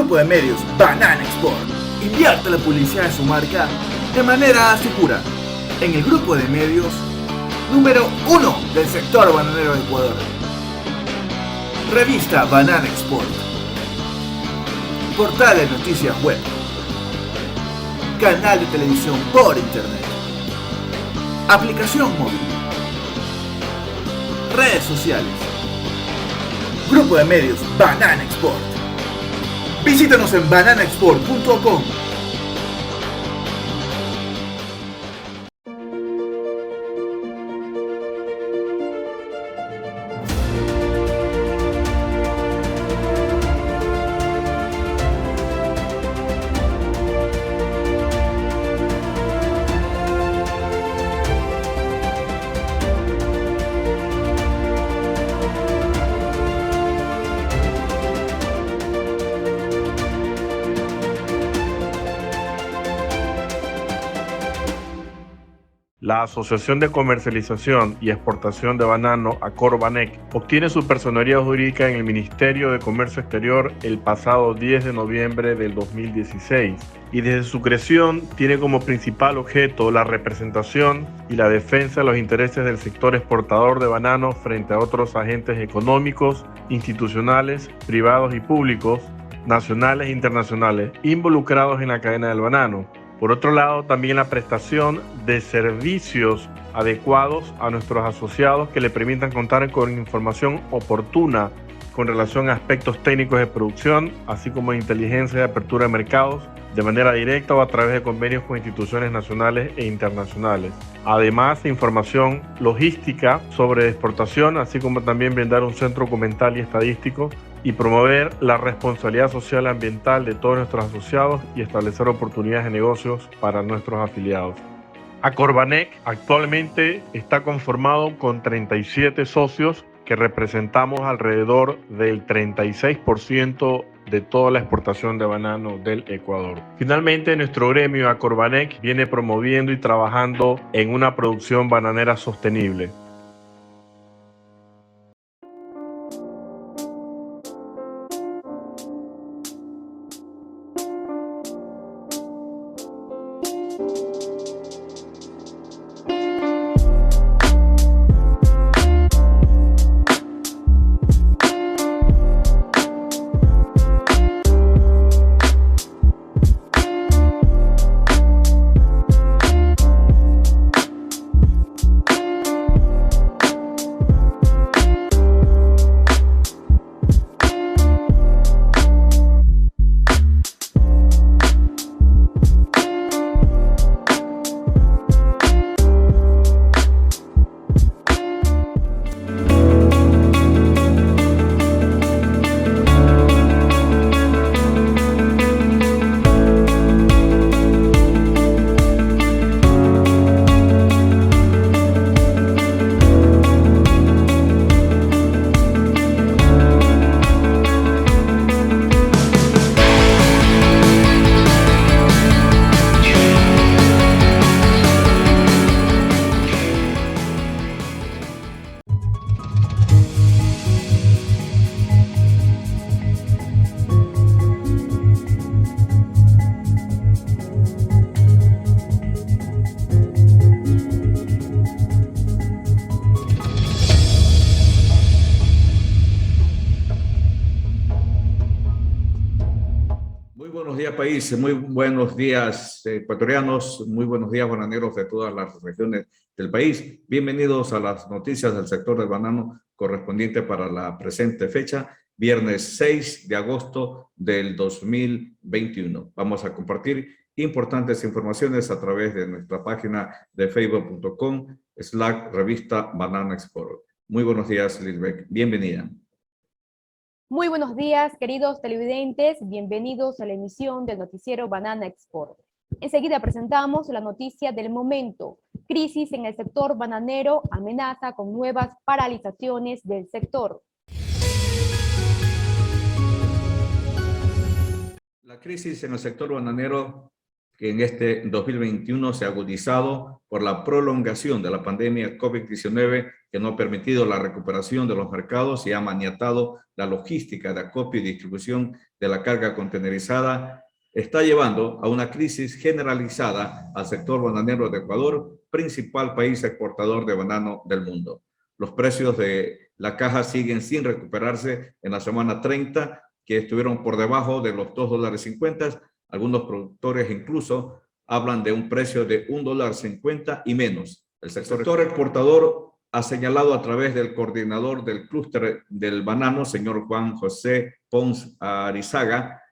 Grupo de medios Banana Export invierte la publicidad de su marca de manera segura en el grupo de medios número 1 del sector bananero de Ecuador. Revista Banana Export. Portal de noticias web. Canal de televisión por internet. Aplicación móvil. Redes sociales. Grupo de medios Banana Export. Visítanos en bananaexport.com. La Asociación de Comercialización y Exportación de Banano, Acorbanec, obtiene su personería jurídica en el Ministerio de Comercio Exterior el pasado 10 de noviembre del 2016 y desde su creación tiene como principal objeto la representación y la defensa de los intereses del sector exportador de banano frente a otros agentes económicos, institucionales, privados y públicos, nacionales e internacionales, involucrados en la cadena del banano. Por otro lado, también la prestación de servicios adecuados a nuestros asociados que le permitan contar con información oportuna con relación a aspectos técnicos de producción, así como de inteligencia y apertura de mercados, de manera directa o a través de convenios con instituciones nacionales e internacionales. Además, información logística sobre exportación, así como también brindar un centro documental y estadístico y promover la responsabilidad social y ambiental de todos nuestros asociados y establecer oportunidades de negocios para nuestros afiliados. Acorbanec actualmente está conformado con 37 socios que representamos alrededor del 36% de toda la exportación de banano del Ecuador. Finalmente, nuestro gremio Acorbanec viene promoviendo y trabajando en una producción bananera sostenible. País, muy buenos días ecuatorianos, muy buenos días bananeros de todas las regiones del país. Bienvenidos a las noticias del sector del banano correspondiente para la presente fecha, viernes 6 de agosto del 2021. Vamos a compartir importantes informaciones a través de nuestra página de facebook.com/revista Banana Export. Muy buenos días, Lisbeth. Bienvenida. Muy buenos días, queridos televidentes. Bienvenidos a la emisión del noticiero Banana Export. Enseguida presentamos la noticia del momento. Crisis en el sector bananero amenaza con nuevas paralizaciones del sector. La crisis en el sector bananero que en este 2021 se ha agudizado por la prolongación de la pandemia COVID-19, que no ha permitido la recuperación de los mercados y ha maniatado la logística de acopio y distribución de la carga contenerizada, está llevando a una crisis generalizada al sector bananero de Ecuador, principal país exportador de banano del mundo. Los precios de la caja siguen sin recuperarse en la semana 30, que estuvieron por debajo de los $2.50. Algunos productores incluso hablan de un precio de $1.50 y menos. El sector exportador ha señalado a través del coordinador del clúster del banano, señor Juan José Pons Arizaga,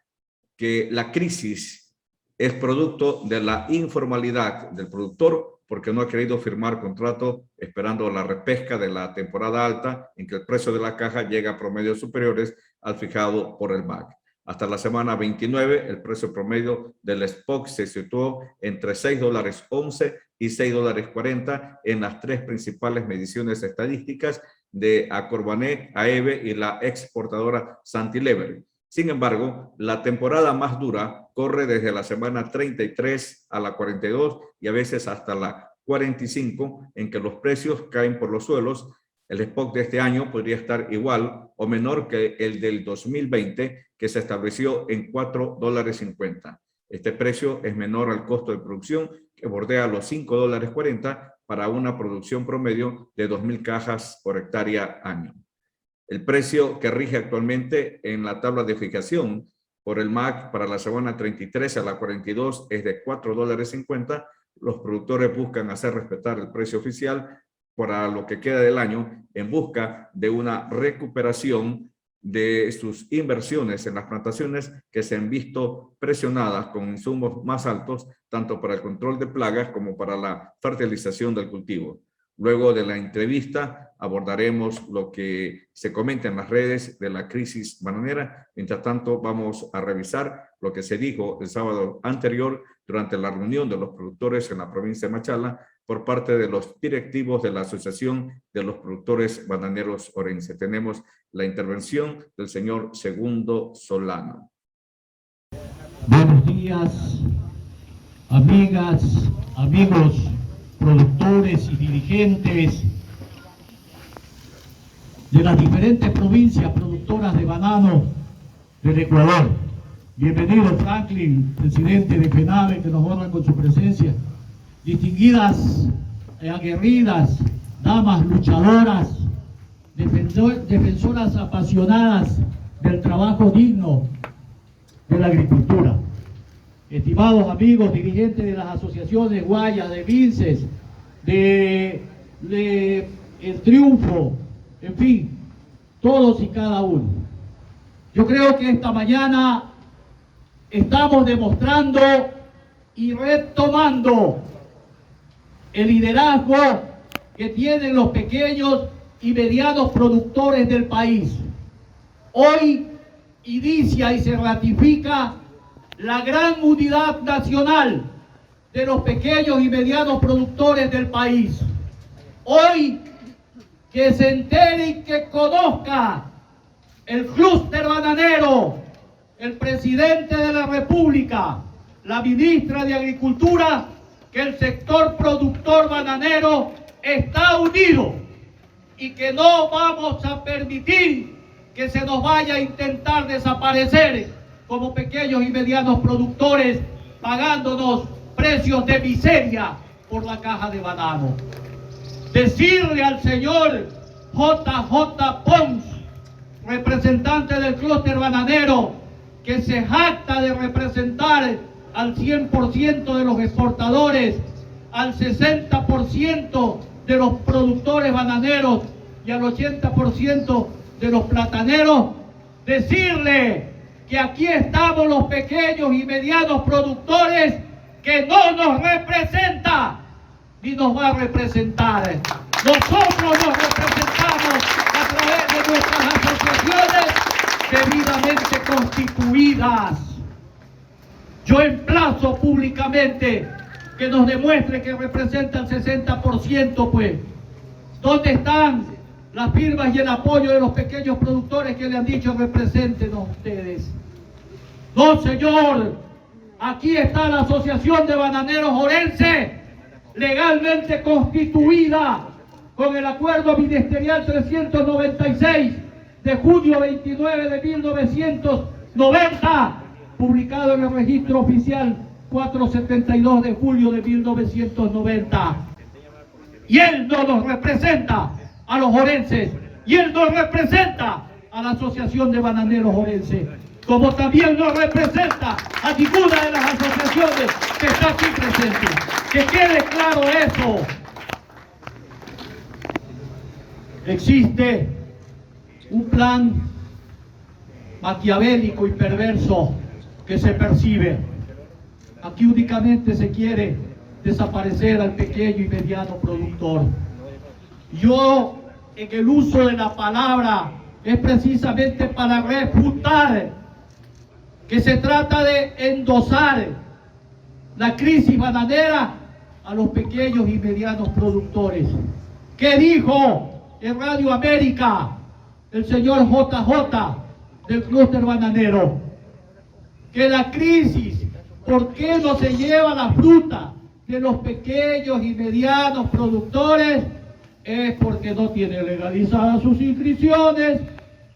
que la crisis es producto de la informalidad del productor porque no ha querido firmar contrato esperando la repesca de la temporada alta en que el precio de la caja llega a promedios superiores al fijado por el MAC. Hasta la semana 29, el precio promedio del spot se situó entre $6.11 y $6.40 en las tres principales mediciones estadísticas de Acorbané, AEBE y la exportadora Santilever. Sin embargo, la temporada más dura corre desde la semana 33 a la 42 y a veces hasta la 45, en que los precios caen por los suelos. El spot de este año podría estar igual o menor que el del 2020, que se estableció en $4.50. Este precio es menor al costo de producción, que bordea los $5.40 para una producción promedio de 2.000 cajas por hectárea año. El precio que rige actualmente en la tabla de fijación por el MAC para la semana 33 a la 42 es de $4.50. Los productores buscan hacer respetar el precio oficial para lo que queda del año en busca de una recuperación de sus inversiones en las plantaciones que se han visto presionadas con insumos más altos, tanto para el control de plagas como para la fertilización del cultivo. Luego de la entrevista abordaremos lo que se comenta en las redes de la crisis bananera. Mientras tanto, vamos a revisar lo que se dijo el sábado anterior durante la reunión de los productores en la provincia de Machala por parte de los directivos de la Asociación de los Productores Bananeros Orense. Tenemos la intervención del señor Segundo Solano. Buenos días, amigas, amigos, productores y dirigentes de las diferentes provincias productoras de banano del Ecuador. Bienvenido Franklin, presidente de FENAVE, que nos honra con su presencia. Distinguidas, aguerridas, damas luchadoras, defensoras apasionadas del trabajo digno de la agricultura. Estimados amigos, dirigentes de las asociaciones Guaya, de Vinces, de El Triunfo, en fin, todos y cada uno. Yo creo que esta mañana estamos demostrando y retomando el liderazgo que tienen los pequeños y medianos productores del país. Hoy inicia y se ratifica la gran unidad nacional de los pequeños y medianos productores del país. Hoy que se entere y que conozca el clúster bananero, el presidente de la República, la ministra de Agricultura, que el sector productor bananero está unido y que no vamos a permitir que se nos vaya a intentar desaparecer como pequeños y medianos productores, pagándonos precios de miseria por la caja de banano. Decirle al señor J.J. Pons, representante del clúster bananero, que se jacta de representar al 100% de los exportadores, al 60% de los productores bananeros y al 80% de los plataneros, decirle que aquí estamos los pequeños y medianos productores, que no nos representa ni nos va a representar. Nosotros nos representamos a través de nuestras asociaciones debidamente constituidas. Yo emplazo públicamente que nos demuestre que representa el 60%, pues. ¿Dónde están las firmas y el apoyo de los pequeños productores que le han dicho represéntenos ustedes? No, señor. Aquí está la Asociación de Bananeros Orense, legalmente constituida con el acuerdo ministerial 396 de junio 29 de 1990, publicado en el registro oficial 472 de julio de 1990. Y él no nos representa a los orenses, y él nos representa a la Asociación de Bananeros Orense, como también no representa a ninguna de las asociaciones que está aquí presente. Que quede claro eso. Existe un plan maquiavélico y perverso que se percibe. Aquí únicamente se quiere desaparecer al pequeño y mediano productor. Yo, en el uso de la palabra, es precisamente para refutar que se trata de endosar la crisis bananera a los pequeños y medianos productores. ¿Qué dijo en Radio América el señor JJ del clúster bananero? Que la crisis, ¿por qué no se lleva la fruta de los pequeños y medianos productores? Es porque no tienen legalizadas sus inscripciones,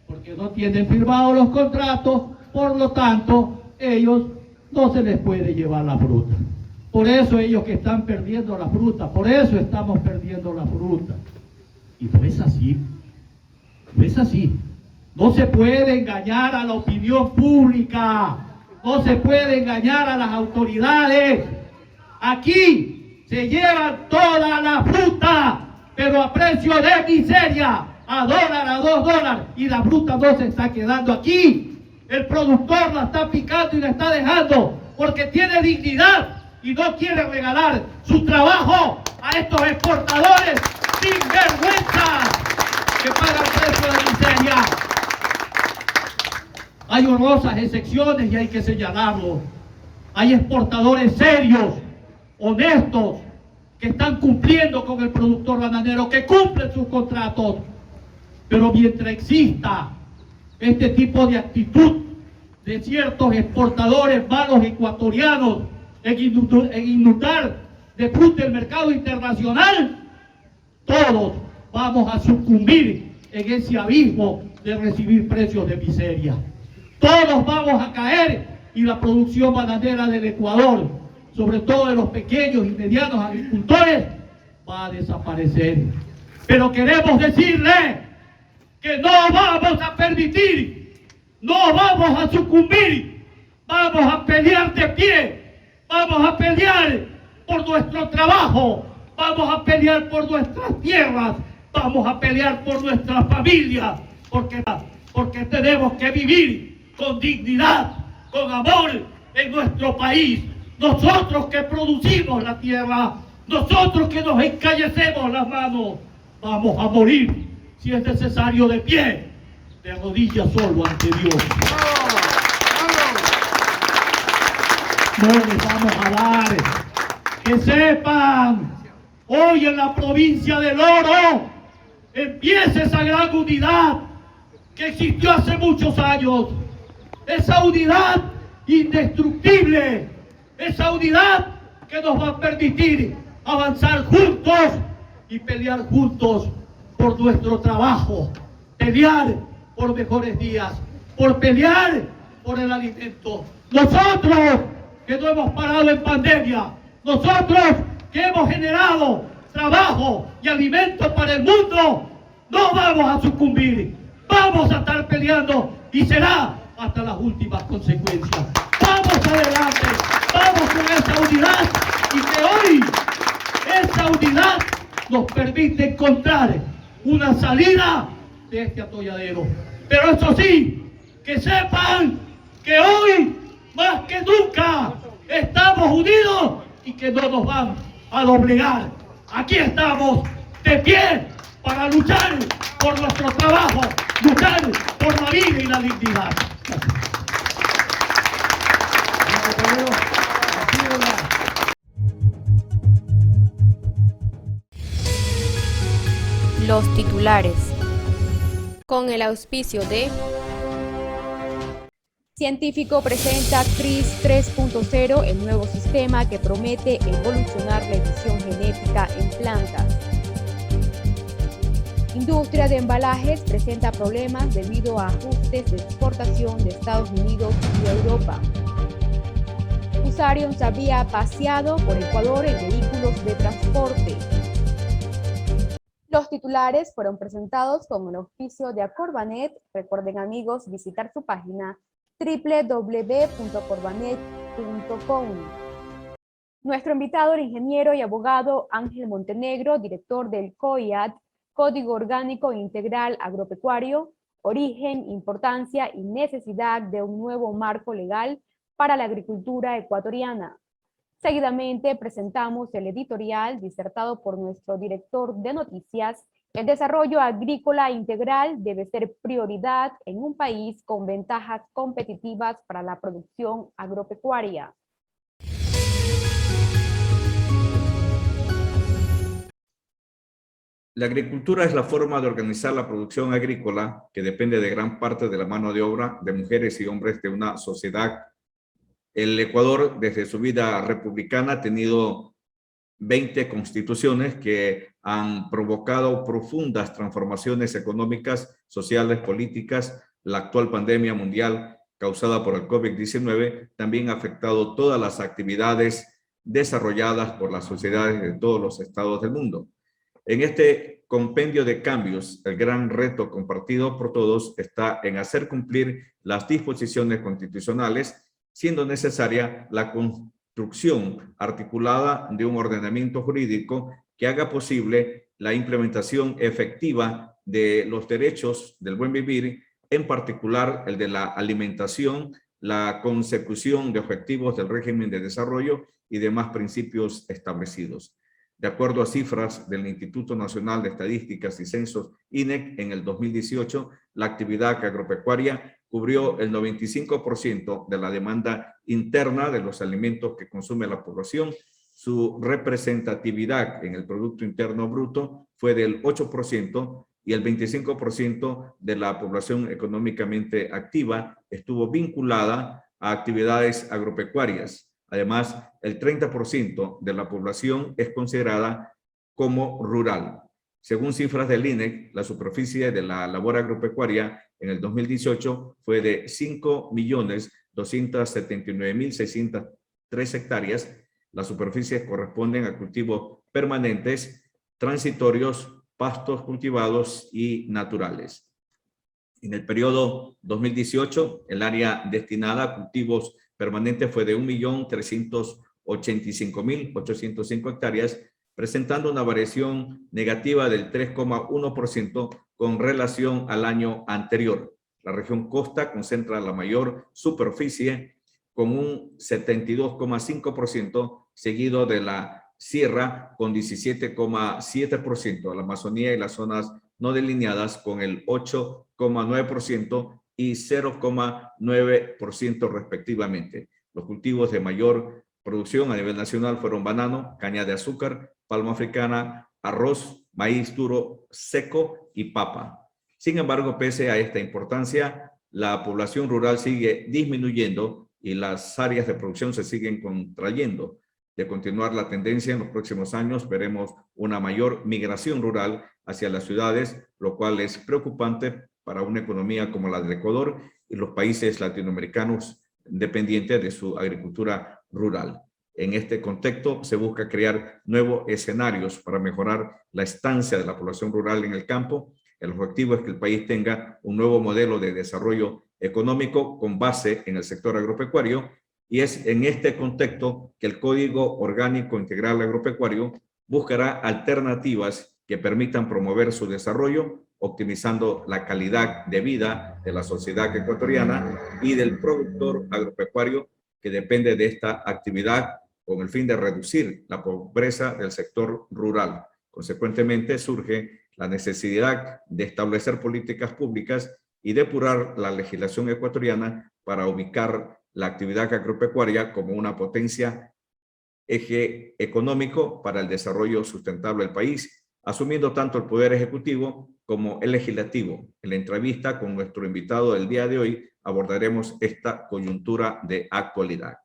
porque no tienen firmados los contratos, por lo tanto, ellos no se les puede llevar la fruta. Por eso ellos que están perdiendo la fruta, por eso estamos perdiendo la fruta. Y no es así, no es así. No se puede engañar a la opinión pública, no se puede engañar a las autoridades. Aquí se llevan toda la fruta, pero a precio de miseria, a dólar, a $2, y la fruta no se está quedando aquí. El productor la está picando y la está dejando porque tiene dignidad y no quiere regalar su trabajo a estos exportadores sin vergüenza que pagan precio de miseria. Hay honrosas excepciones y hay que señalarlo. Hay exportadores serios, honestos, que están cumpliendo con el productor bananero, que cumplen sus contratos. Pero mientras exista este tipo de actitud de ciertos exportadores malos ecuatorianos en inundar de fruta el mercado internacional, todos vamos a sucumbir en ese abismo de recibir precios de miseria. Todos vamos a caer y la producción bananera del Ecuador, sobre todo de los pequeños y medianos agricultores, va a desaparecer. Pero queremos decirle que no vamos a permitir, no vamos a sucumbir, vamos a pelear de pie, vamos a pelear por nuestro trabajo, vamos a pelear por nuestras tierras, vamos a pelear por nuestra familia, porque tenemos que vivir con dignidad, con amor en nuestro país. Nosotros que producimos la tierra, nosotros que nos encallecemos las manos, vamos a morir, si es necesario, de pie, de rodillas solo ante Dios. No les vamos a dar. Que sepan, hoy en la provincia del Oro empieza esa gran unidad que existió hace muchos años. Esa unidad indestructible, esa unidad que nos va a permitir avanzar juntos y pelear juntos por nuestro trabajo, pelear por mejores días, por pelear por el alimento. Nosotros que no hemos parado en pandemia, nosotros que hemos generado trabajo y alimento para el mundo, no vamos a sucumbir, vamos a estar peleando y será hasta las últimas consecuencias. Vamos adelante, vamos con esa unidad y que hoy esa unidad nos permite encontrar una salida de este atolladero. Pero eso sí, que sepan que hoy más que nunca estamos unidos y que no nos van a doblegar. Aquí estamos de pie para luchar por nuestro trabajo, luchar por la vida y la dignidad. Los titulares. Con el auspicio de Científico presenta CRIS 3.0, el nuevo sistema que promete evolucionar la edición genética en plantas. Industria de embalajes presenta problemas debido a ajustes de exportación de Estados Unidos y Europa. Fusarium se había paseado por Ecuador en vehículos de transporte. Los titulares fueron presentados con el auspicio de Acorbanet. Recuerden, amigos, visitar su página www.corbanet.com. Nuestro invitado, el ingeniero y abogado Ángel Montenegro, director del COIAD, Código Orgánico Integral Agropecuario, origen, importancia y necesidad de un nuevo marco legal para la agricultura ecuatoriana. Seguidamente presentamos el editorial disertado por nuestro director de noticias. El desarrollo agrícola integral debe ser prioridad en un país con ventajas competitivas para la producción agropecuaria. La agricultura es la forma de organizar la producción agrícola que depende de gran parte de la mano de obra de mujeres y hombres de una sociedad. El Ecuador, desde su vida republicana, ha tenido 20 constituciones que han provocado profundas transformaciones económicas, sociales, políticas. La actual pandemia mundial causada por el COVID-19 también ha afectado todas las actividades desarrolladas por las sociedades de todos los estados del mundo. En este compendio de cambios, el gran reto compartido por todos está en hacer cumplir las disposiciones constitucionales, siendo necesaria la construcción articulada de un ordenamiento jurídico que haga posible la implementación efectiva de los derechos del buen vivir, en particular el de la alimentación, la consecución de objetivos del régimen de desarrollo y demás principios establecidos. De acuerdo a cifras del Instituto Nacional de Estadísticas y Censos, INEC, en el 2018, la actividad agropecuaria cubrió el 95% de la demanda interna de los alimentos que consume la población. Su representatividad en el Producto Interno Bruto fue del 8% y el 25% de la población económicamente activa estuvo vinculada a actividades agropecuarias. Además, el 30% de la población es considerada como rural. Según cifras del INEC, la superficie de la labor agropecuaria en el 2018 fue de 5.279.603 hectáreas. Las superficies corresponden a cultivos permanentes, transitorios, pastos cultivados y naturales. En el periodo 2018, el área destinada a cultivos permanentes fue de 1.385.805 hectáreas, presentando una variación negativa del 3,1% con relación al año anterior. La región costa concentra la mayor superficie con un 72,5%, seguido de la sierra con 17,7%, la Amazonía y las zonas no delineadas con el 8,9% y 0,9% respectivamente. Los cultivos de mayor producción a nivel nacional fueron banano, caña de azúcar, palma africana, arroz, maíz duro seco y papa. Sin embargo, pese a esta importancia, la población rural sigue disminuyendo y las áreas de producción se siguen contrayendo. De continuar la tendencia en los próximos años, veremos una mayor migración rural hacia las ciudades, lo cual es preocupante para una economía como la del Ecuador y los países latinoamericanos dependientes de su agricultura rural. En este contexto se busca crear nuevos escenarios para mejorar la estancia de la población rural en el campo. El objetivo es que el país tenga un nuevo modelo de desarrollo económico con base en el sector agropecuario, y es en este contexto que el Código Orgánico Integral Agropecuario buscará alternativas que permitan promover su desarrollo, optimizando la calidad de vida de la sociedad ecuatoriana y del productor agropecuario que depende de esta actividad, con el fin de reducir la pobreza del sector rural. Consecuentemente, surge la necesidad de establecer políticas públicas y depurar la legislación ecuatoriana para ubicar la actividad agropecuaria como una potencia, eje económico para el desarrollo sustentable del país, asumiendo tanto el Poder Ejecutivo como el Legislativo. En la entrevista con nuestro invitado del día de hoy, abordaremos esta coyuntura de actualidad.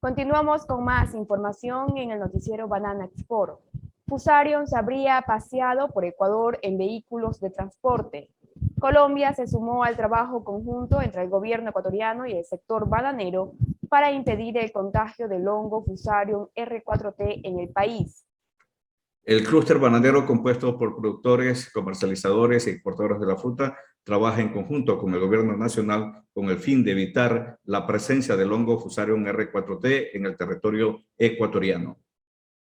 Continuamos con más información en el noticiero Banana Export. Fusarion se habría paseado por Ecuador en vehículos de transporte. Colombia se sumó al trabajo conjunto entre el gobierno ecuatoriano y el sector bananero para impedir el contagio del hongo Fusarion R4T en el país. El clúster bananero, compuesto por productores, comercializadores e exportadores de la fruta, trabaja en conjunto con el gobierno nacional con el fin de evitar la presencia del hongo Fusarion R4T en el territorio ecuatoriano.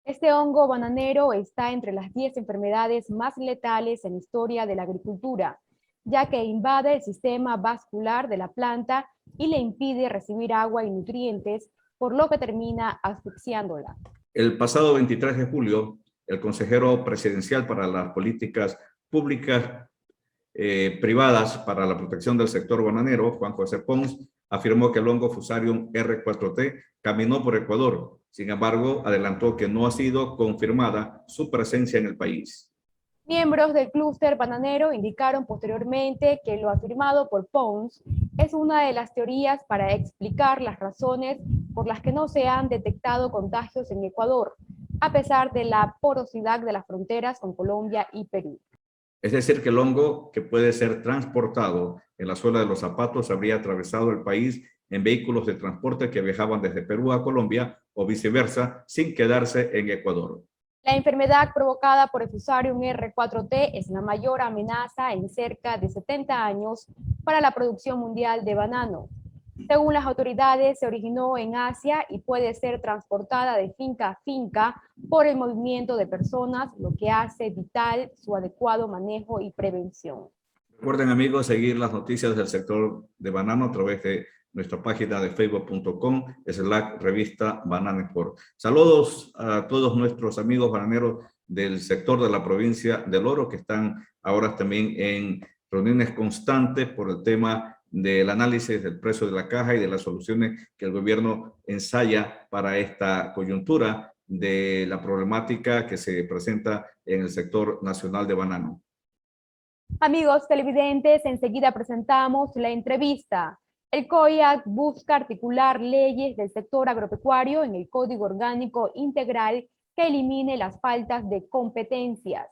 Este hongo bananero está entre las 10 enfermedades más letales en la historia de la agricultura, ya que invade el sistema vascular de la planta y le impide recibir agua y nutrientes, por lo que termina asfixiándola. El pasado 23 de julio, el consejero presidencial para las políticas públicas privadas para la protección del sector bananero, Juan José Pons, afirmó que el hongo Fusarion R4T caminó por Ecuador. Sin embargo, adelantó que no ha sido confirmada su presencia en el país. Miembros del clúster bananero indicaron posteriormente que lo afirmado por Pons es una de las teorías para explicar las razones por las que no se han detectado contagios en Ecuador, a pesar de la porosidad de las fronteras con Colombia y Perú. Es decir, que el hongo que puede ser transportado en la suela de los zapatos habría atravesado el país en vehículos de transporte que viajaban desde Perú a Colombia o viceversa, sin quedarse en Ecuador. La enfermedad provocada por el Fusarium R4T es la mayor amenaza en cerca de 70 años para la producción mundial de banano. Según las autoridades, se originó en Asia y puede ser transportada de finca a finca por el movimiento de personas, lo que hace vital su adecuado manejo y prevención. Recuerden, amigos, seguir las noticias del sector de banano a través de nuestra página de facebook.com/revista Banana Export. Saludos a todos nuestros amigos bananeros del sector de la provincia del Oro que están ahora también en reuniones constantes por el tema del análisis del precio de la caja y de las soluciones que el gobierno ensaya para esta coyuntura de la problemática que se presenta en el sector nacional de banano. Amigos televidentes, enseguida presentamos la entrevista. El COIAC busca articular leyes del sector agropecuario en el Código Orgánico Integral que elimine las faltas de competencias.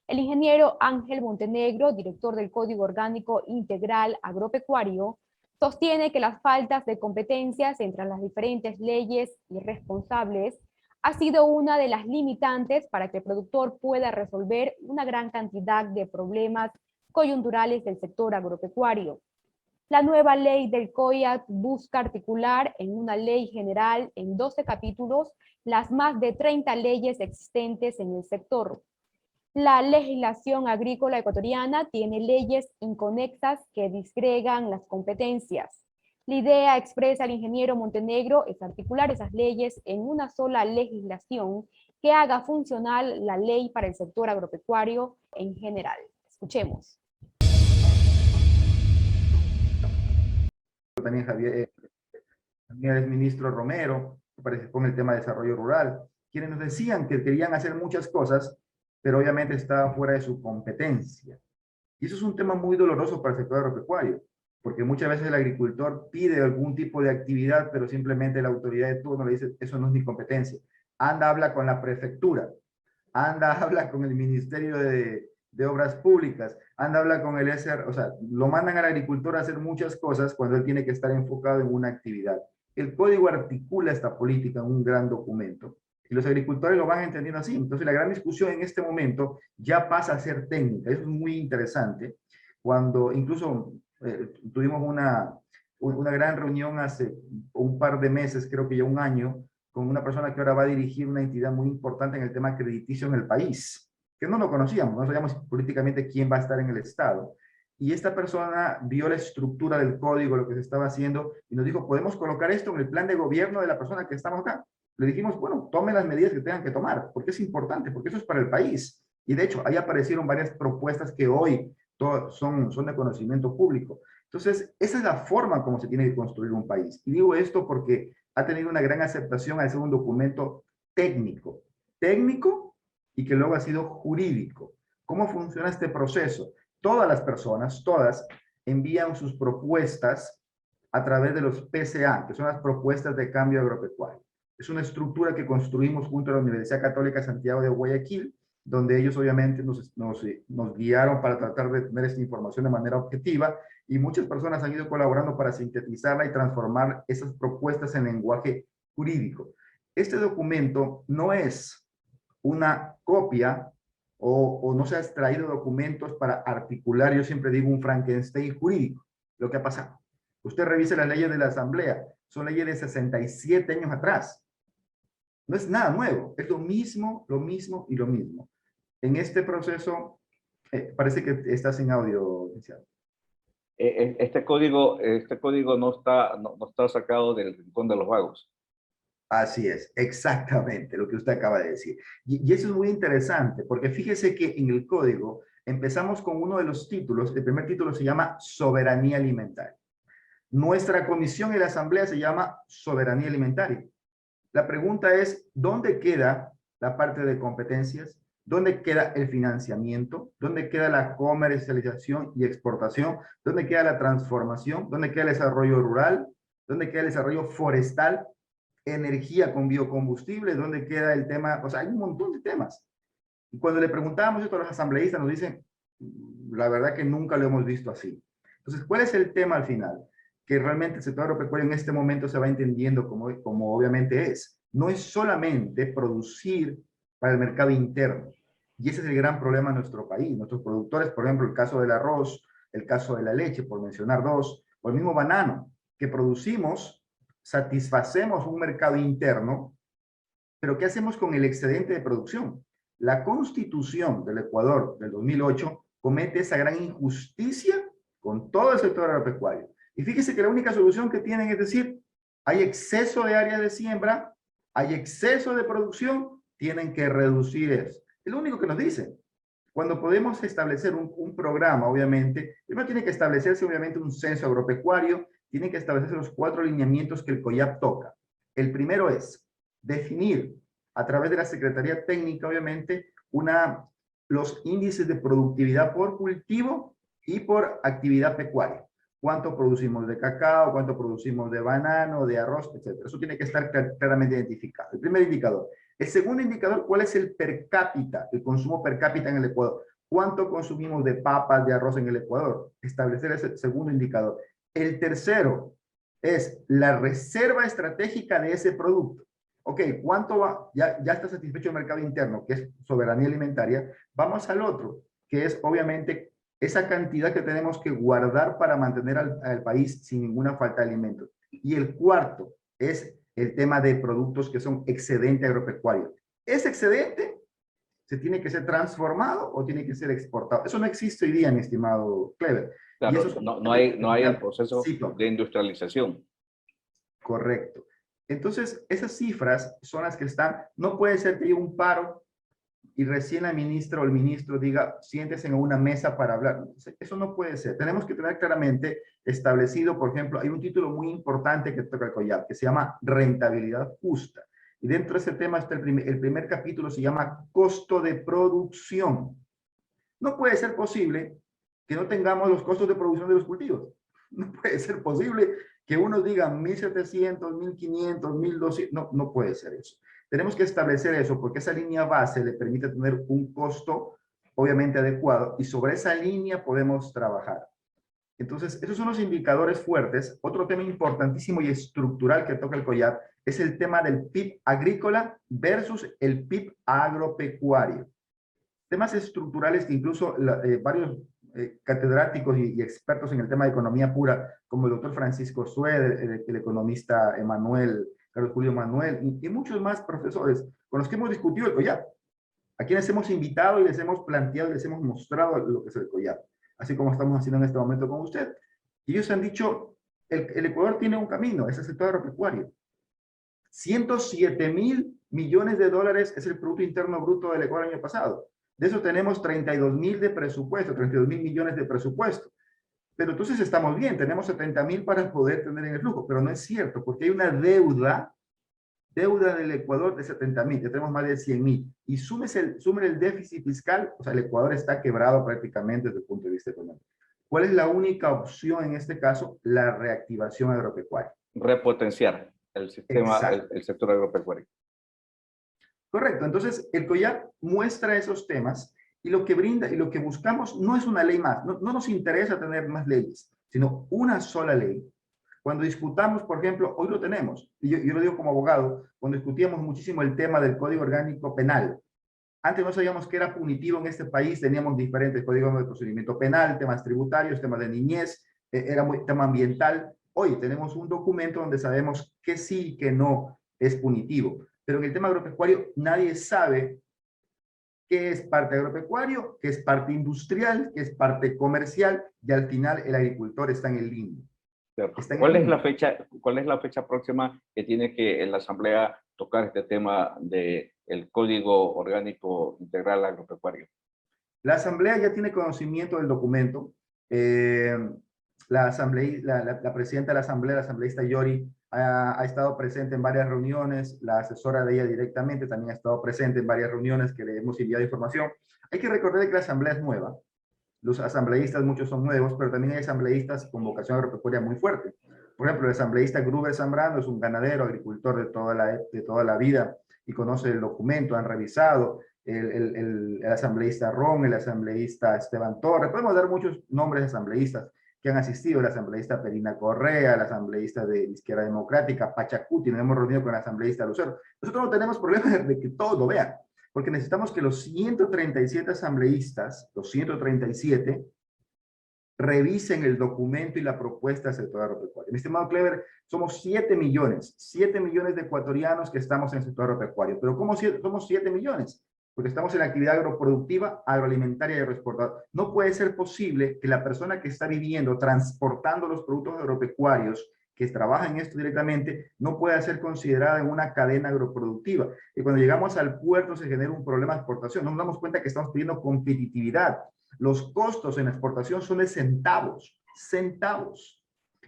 El ingeniero Ángel Montenegro, director del Código Orgánico Integral Agropecuario, sostiene que las faltas de competencias entre las diferentes leyes y responsables ha sido una de las limitantes para que el productor pueda resolver una gran cantidad de problemas coyunturales del sector agropecuario. La nueva ley del COIAC busca articular en una ley general en 12 capítulos las más de 30 leyes existentes en el sector. La legislación agrícola ecuatoriana tiene leyes inconexas que disgregan las competencias. La idea, expresa el ingeniero Montenegro, es articular esas leyes en una sola legislación que haga funcional la ley para el sector agropecuario en general. Escuchemos. También Javier, también el ministro Romero, que participó en el tema de desarrollo rural, quienes nos decían que querían hacer muchas cosas, pero obviamente estaba fuera de su competencia. Y eso es un tema muy doloroso para el sector agropecuario, porque muchas veces el agricultor pide algún tipo de actividad, pero simplemente la autoridad de turno le dice, eso no es mi competencia. Anda, habla con la prefectura, anda, habla con el Ministerio de Obras Públicas, anda, habla con el SR, o sea, lo mandan al agricultor a hacer muchas cosas cuando él tiene que estar enfocado en una actividad. El código articula esta política en un gran documento. Y los agricultores lo van entendiendo así. Entonces, la gran discusión en este momento ya pasa a ser técnica. Eso es muy interesante. Cuando incluso tuvimos una gran reunión hace un par de meses, creo que ya un año, con una persona que ahora va a dirigir una entidad muy importante en el tema crediticio en el país, que no lo conocíamos, no sabíamos políticamente quién va a estar en el Estado. Y esta persona vio la estructura del código, lo que se estaba haciendo, y nos dijo, ¿podemos colocar esto en el plan de gobierno de la persona que estamos acá? Le dijimos, bueno, tome las medidas que tengan que tomar, porque es importante, porque eso es para el país. Y de hecho, ahí aparecieron varias propuestas que hoy son de conocimiento público. Entonces, esa es la forma como se tiene que construir un país. Y digo esto porque ha tenido una gran aceptación al ser un documento técnico y que luego ha sido jurídico. ¿Cómo funciona este proceso? Todas las personas, todas, envían sus propuestas a través de los PCA, que son las propuestas de cambio agropecuario. Es una estructura que construimos junto a la Universidad Católica Santiago de Guayaquil, donde ellos obviamente nos guiaron para tratar de tener esta información de manera objetiva, y muchas personas han ido colaborando para sintetizarla y transformar esas propuestas en lenguaje jurídico. Este documento no es una copia o no se ha extraído documentos para articular, yo siempre digo, un Frankenstein jurídico. Lo que ha pasado. Usted revise las leyes de la Asamblea, son leyes de 67 años atrás. No es nada nuevo, es lo mismo y lo mismo. En este proceso, parece que está sin audio, licenciado. Este código no está sacado del Rincón de los Vagos. Así es, exactamente lo que usted acaba de decir. Y eso es muy interesante, porque fíjese que en el código empezamos con uno de los títulos. El primer título se llama Soberanía Alimentaria. Nuestra comisión en la Asamblea se llama Soberanía Alimentaria. La pregunta es, ¿dónde queda la parte de competencias? ¿Dónde queda el financiamiento? ¿Dónde queda la comercialización y exportación? ¿Dónde queda la transformación? ¿Dónde queda el desarrollo rural? ¿Dónde queda el desarrollo forestal? Energía con biocombustible, ¿dónde queda el tema? O sea, hay un montón de temas. Y cuando le preguntábamos esto a los asambleístas, nos dicen, la verdad que nunca lo hemos visto así. Entonces, ¿cuál es el tema al final? Que realmente el sector agropecuario en este momento se va entendiendo como obviamente es. No es solamente producir para el mercado interno. Y ese es el gran problema de nuestro país. Nuestros productores, por ejemplo, el caso del arroz, el caso de la leche, por mencionar dos, o el mismo banano, que producimos, satisfacemos un mercado interno, pero ¿qué hacemos con el excedente de producción? La Constitución del Ecuador del 2008 comete esa gran injusticia con todo el sector agropecuario. Y fíjese que la única solución que tienen es decir, hay exceso de áreas de siembra, hay exceso de producción, tienen que reducir eso. Es lo único que nos dicen. Cuando podemos establecer un programa, obviamente, primero tiene que establecerse obviamente un censo agropecuario, tienen que establecerse los 4 lineamientos que el COIAP toca. El primero es definir a través de la Secretaría Técnica, obviamente, los índices de productividad por cultivo y por actividad pecuaria. Cuánto producimos de cacao, cuánto producimos de banano, de arroz, etc. Eso tiene que estar claramente identificado. El primer indicador. El segundo indicador, ¿cuál es el per cápita, el consumo per cápita en el Ecuador? ¿Cuánto consumimos de papas, de arroz en el Ecuador? Establecer ese segundo indicador. El tercero es la reserva estratégica de ese producto. Ok, ¿cuánto va? Ya está satisfecho el mercado interno, que es soberanía alimentaria. Vamos al otro, que es obviamente esa cantidad que tenemos que guardar para mantener al país sin ninguna falta de alimentos. Y el cuarto es el tema de productos que son excedente agropecuario. Ese excedente se tiene que ser transformado o tiene que ser exportado. Eso no existe hoy día, mi estimado Clever. Claro, y eso no hay el proceso de industrialización. Correcto. Entonces, esas cifras son las que están. No puede ser que haya un paro y recién la ministra o el ministro diga, siéntese en una mesa para hablar. Eso no puede ser. Tenemos que tener claramente establecido, por ejemplo, hay un título muy importante que toca el COIAP, que se llama rentabilidad justa. Y dentro de ese tema está el primer capítulo, se llama costo de producción. No puede ser posible que no tengamos los costos de producción de los cultivos. No puede ser posible que unos digan 1.700, 1.500, 1.200. No puede ser eso. Tenemos que establecer eso porque esa línea base le permite tener un costo obviamente adecuado y sobre esa línea podemos trabajar. Entonces, esos son los indicadores fuertes. Otro tema importantísimo y estructural que toca el COIAP es el tema del PIB agrícola versus el PIB agropecuario. Temas estructurales que incluso varios catedráticos y expertos en el tema de economía pura, como el doctor Francisco Sued, el economista Carlos Julio Manuel, y muchos más profesores con los que hemos discutido el COIAP, a quienes hemos invitado y les hemos planteado y les hemos mostrado lo que es el COIAP, así como estamos haciendo en este momento con usted. Y ellos han dicho, el Ecuador tiene un camino, es el sector agropecuario. 107.000 millones de dólares es el Producto Interno Bruto del Ecuador el año pasado. De eso tenemos 32.000 de presupuesto, 32.000 millones de presupuesto. Pero entonces estamos bien, tenemos 70.000 para poder tener en el flujo, pero no es cierto, porque hay una deuda del Ecuador de 70.000, ya tenemos más de 100.000. Y sumen el déficit fiscal, o sea, el Ecuador está quebrado prácticamente desde el punto de vista económico. ¿Cuál es la única opción en este caso? La reactivación agropecuaria. Repotenciar el sistema, el sector agropecuario. Correcto, entonces el COIAP muestra esos temas y lo que brinda y lo que buscamos no es una ley más, no nos interesa tener más leyes, sino una sola ley. Cuando discutamos, por ejemplo, hoy lo tenemos, y yo lo digo como abogado, cuando discutíamos muchísimo el tema del Código Orgánico Penal. Antes no sabíamos que era punitivo en este país, teníamos diferentes códigos de procedimiento penal, temas tributarios, temas de niñez, era muy tema ambiental. Hoy tenemos un documento donde sabemos que sí y que no es punitivo. Pero en el tema agropecuario nadie sabe qué es parte agropecuario, qué es parte industrial, qué es parte comercial, y al final el agricultor está en el limbo. ¿Cuál es la fecha próxima que tiene que la Asamblea tocar este tema del Código Orgánico Integral Agropecuario? La Asamblea ya tiene conocimiento del documento. La presidenta de la Asamblea, la asambleísta Yori, ha estado presente en varias reuniones. La asesora de ella directamente también ha estado presente en varias reuniones que le hemos enviado información. Hay que recordar que la Asamblea es nueva. Los asambleístas, muchos son nuevos, pero también hay asambleístas con vocación agropecuaria muy fuerte. Por ejemplo, el asambleísta Gruber Zambrano es un ganadero, agricultor de toda la vida y conoce el documento, han revisado. El asambleísta Ron, el asambleísta Esteban Torres, podemos dar muchos nombres de asambleístas que han asistido, el asambleísta Perina Correa, el asambleísta de Izquierda Democrática, Pachacuti, nos hemos reunido con el asambleísta Lucero. Nosotros no tenemos problema de que todos lo vean, porque necesitamos que los 137 asambleístas, los 137, revisen el documento y la propuesta del sector agropecuario. Mi estimado Clever, somos 7 millones de ecuatorianos que estamos en el sector agropecuario. Pero ¿cómo somos 7 millones? Porque estamos en la actividad agroproductiva, agroalimentaria y agroexportadora. No puede ser posible que la persona que está viviendo, transportando los productos agropecuarios, que trabaja en esto directamente, no pueda ser considerada en una cadena agroproductiva. Y cuando llegamos al puerto se genera un problema de exportación. No nos damos cuenta que estamos pidiendo competitividad. Los costos en la exportación son de centavos.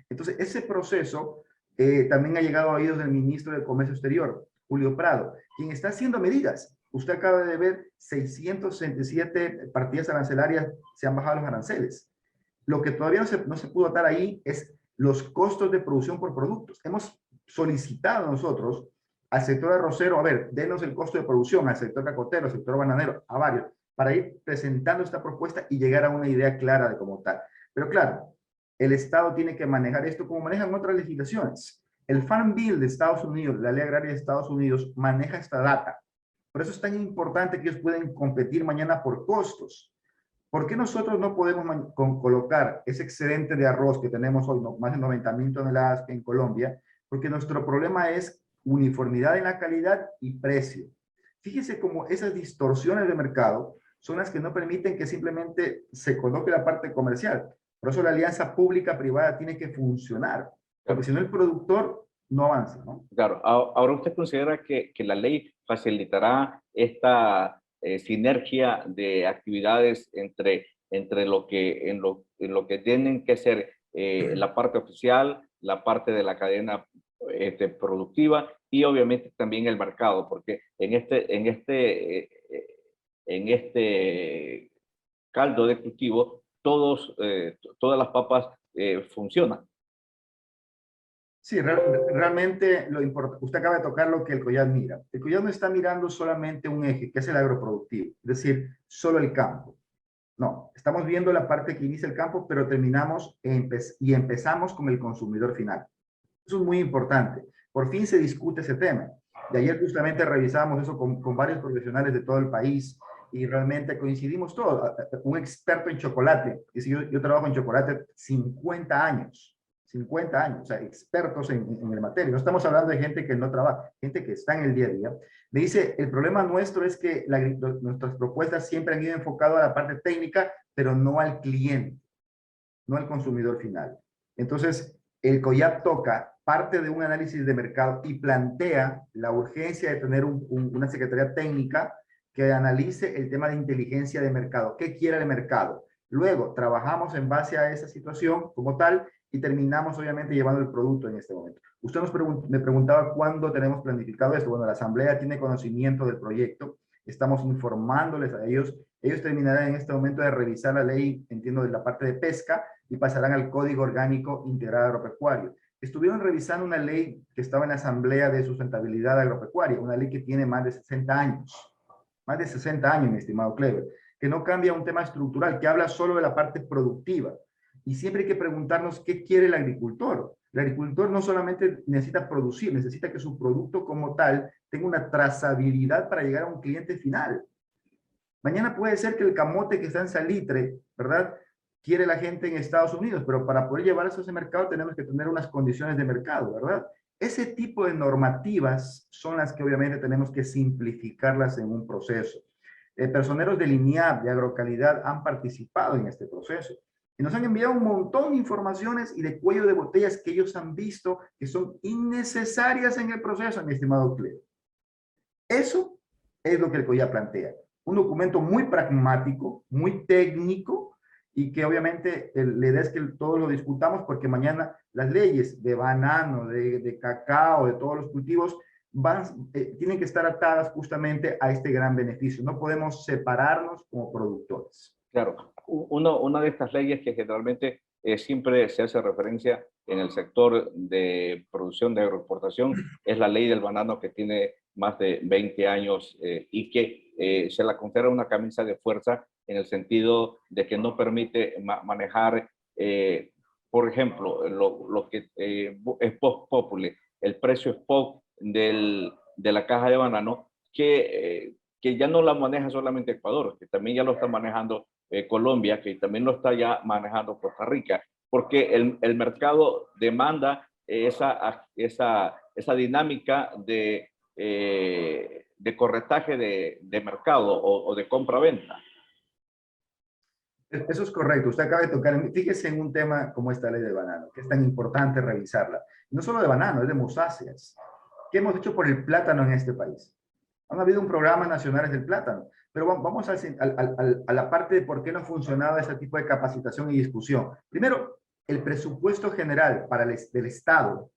Entonces, ese proceso también ha llegado a oídos del ministro de Comercio Exterior, Julio Prado, quien está haciendo medidas. Usted acaba de ver 667 partidas arancelarias se han bajado los aranceles. Lo que todavía no se pudo atar ahí es los costos de producción por productos. Hemos solicitado nosotros al sector arrocero, a ver, denos el costo de producción, al sector cacotero, al sector bananero, a varios, para ir presentando esta propuesta y llegar a una idea clara de cómo tal. Pero claro, el Estado tiene que manejar esto como manejan otras legislaciones. El Farm Bill de Estados Unidos, la ley agraria de Estados Unidos, maneja esta data. Por eso es tan importante que ellos pueden competir mañana por costos. ¿Por qué nosotros no podemos colocar ese excedente de arroz que tenemos hoy, más de 90.000 toneladas en Colombia? Porque nuestro problema es uniformidad en la calidad y precio. Fíjese cómo esas distorsiones de mercado son las que no permiten que simplemente se coloque la parte comercial. Por eso la alianza pública-privada tiene que funcionar, porque si no el productor no avanza, ¿no? Claro, ahora usted considera que la ley facilitará esta sinergia de actividades entre lo que tienen que ser la parte oficial, la parte de la cadena productiva y obviamente también el mercado, porque en este caldo de cultivo todas las papas funcionan. Sí, realmente usted acaba de tocar lo que el COIAP mira. El COIAP no está mirando solamente un eje, que es el agroproductivo, es decir, solo el campo. No, estamos viendo la parte que inicia el campo, pero terminamos y empezamos con el consumidor final. Eso es muy importante. Por fin se discute ese tema. Y ayer justamente revisábamos eso con varios profesionales de todo el país y realmente coincidimos todos. Un experto en chocolate, y si yo trabajo en chocolate 50 años, 50 años, o sea, expertos en el materia. No estamos hablando de gente que no trabaja, gente que está en el día a día. Me dice, el problema nuestro es que nuestras propuestas siempre han ido enfocadas a la parte técnica, pero no al cliente, no al consumidor final. Entonces, el COIAP toca parte de un análisis de mercado y plantea la urgencia de tener una secretaría técnica que analice el tema de inteligencia de mercado. ¿Qué quiere el mercado? Luego, trabajamos en base a esa situación como tal y terminamos, obviamente, llevando el producto en este momento. Usted me preguntaba cuándo tenemos planificado esto. Bueno, la Asamblea tiene conocimiento del proyecto. Estamos informándoles a ellos. Ellos terminarán en este momento de revisar la ley, entiendo, de la parte de pesca y pasarán al Código Orgánico Integral Agropecuario. Estuvieron revisando una ley que estaba en la Asamblea de Sustentabilidad Agropecuaria, una ley que tiene más de 60 años. Más de 60 años, mi estimado Clever, que no cambia un tema estructural, que habla solo de la parte productiva. Y siempre hay que preguntarnos qué quiere el agricultor. El agricultor no solamente necesita producir, necesita que su producto como tal tenga una trazabilidad para llegar a un cliente final. Mañana puede ser que el camote que está en Salitre, ¿verdad?, quiere la gente en Estados Unidos, pero para poder llevar eso a ese mercado tenemos que tener unas condiciones de mercado, ¿verdad? Ese tipo de normativas son las que obviamente tenemos que simplificarlas en un proceso. Personeros del INIAP, de Agrocalidad, han participado en este proceso y nos han enviado un montón de informaciones y de cuello de botellas que ellos han visto que son innecesarias en el proceso, mi estimado Cleo. Eso es lo que el COIAP plantea. Un documento muy pragmático, muy técnico, y que obviamente la idea es que todos lo discutamos porque mañana las leyes de banano, de cacao, de todos los cultivos, tienen que estar atadas justamente a este gran beneficio. No podemos separarnos como productores. Claro, una de estas leyes que generalmente siempre se hace referencia en el sector de producción de agroexportación es la ley del banano, que tiene más de 20 años y que se la considera una camisa de fuerza en el sentido de que no permite manejar, por ejemplo, lo que es post-populi, el precio spot de la caja de banano, que ya no la maneja solamente Ecuador, que también ya lo está manejando Colombia, que también lo está ya manejando Costa Rica, porque el mercado demanda esa dinámica de corretaje de mercado o de compra-venta. Eso es correcto. Usted acaba de tocar, fíjese en un tema como esta ley del banano, que es tan importante revisarla. No solo de banano, es de mosáceas. ¿Qué hemos hecho por el plátano en este país? Han habido un programa nacional del plátano, pero vamos a la parte de por qué no ha funcionado ese tipo de capacitación y discusión. Primero, el presupuesto general del Estado,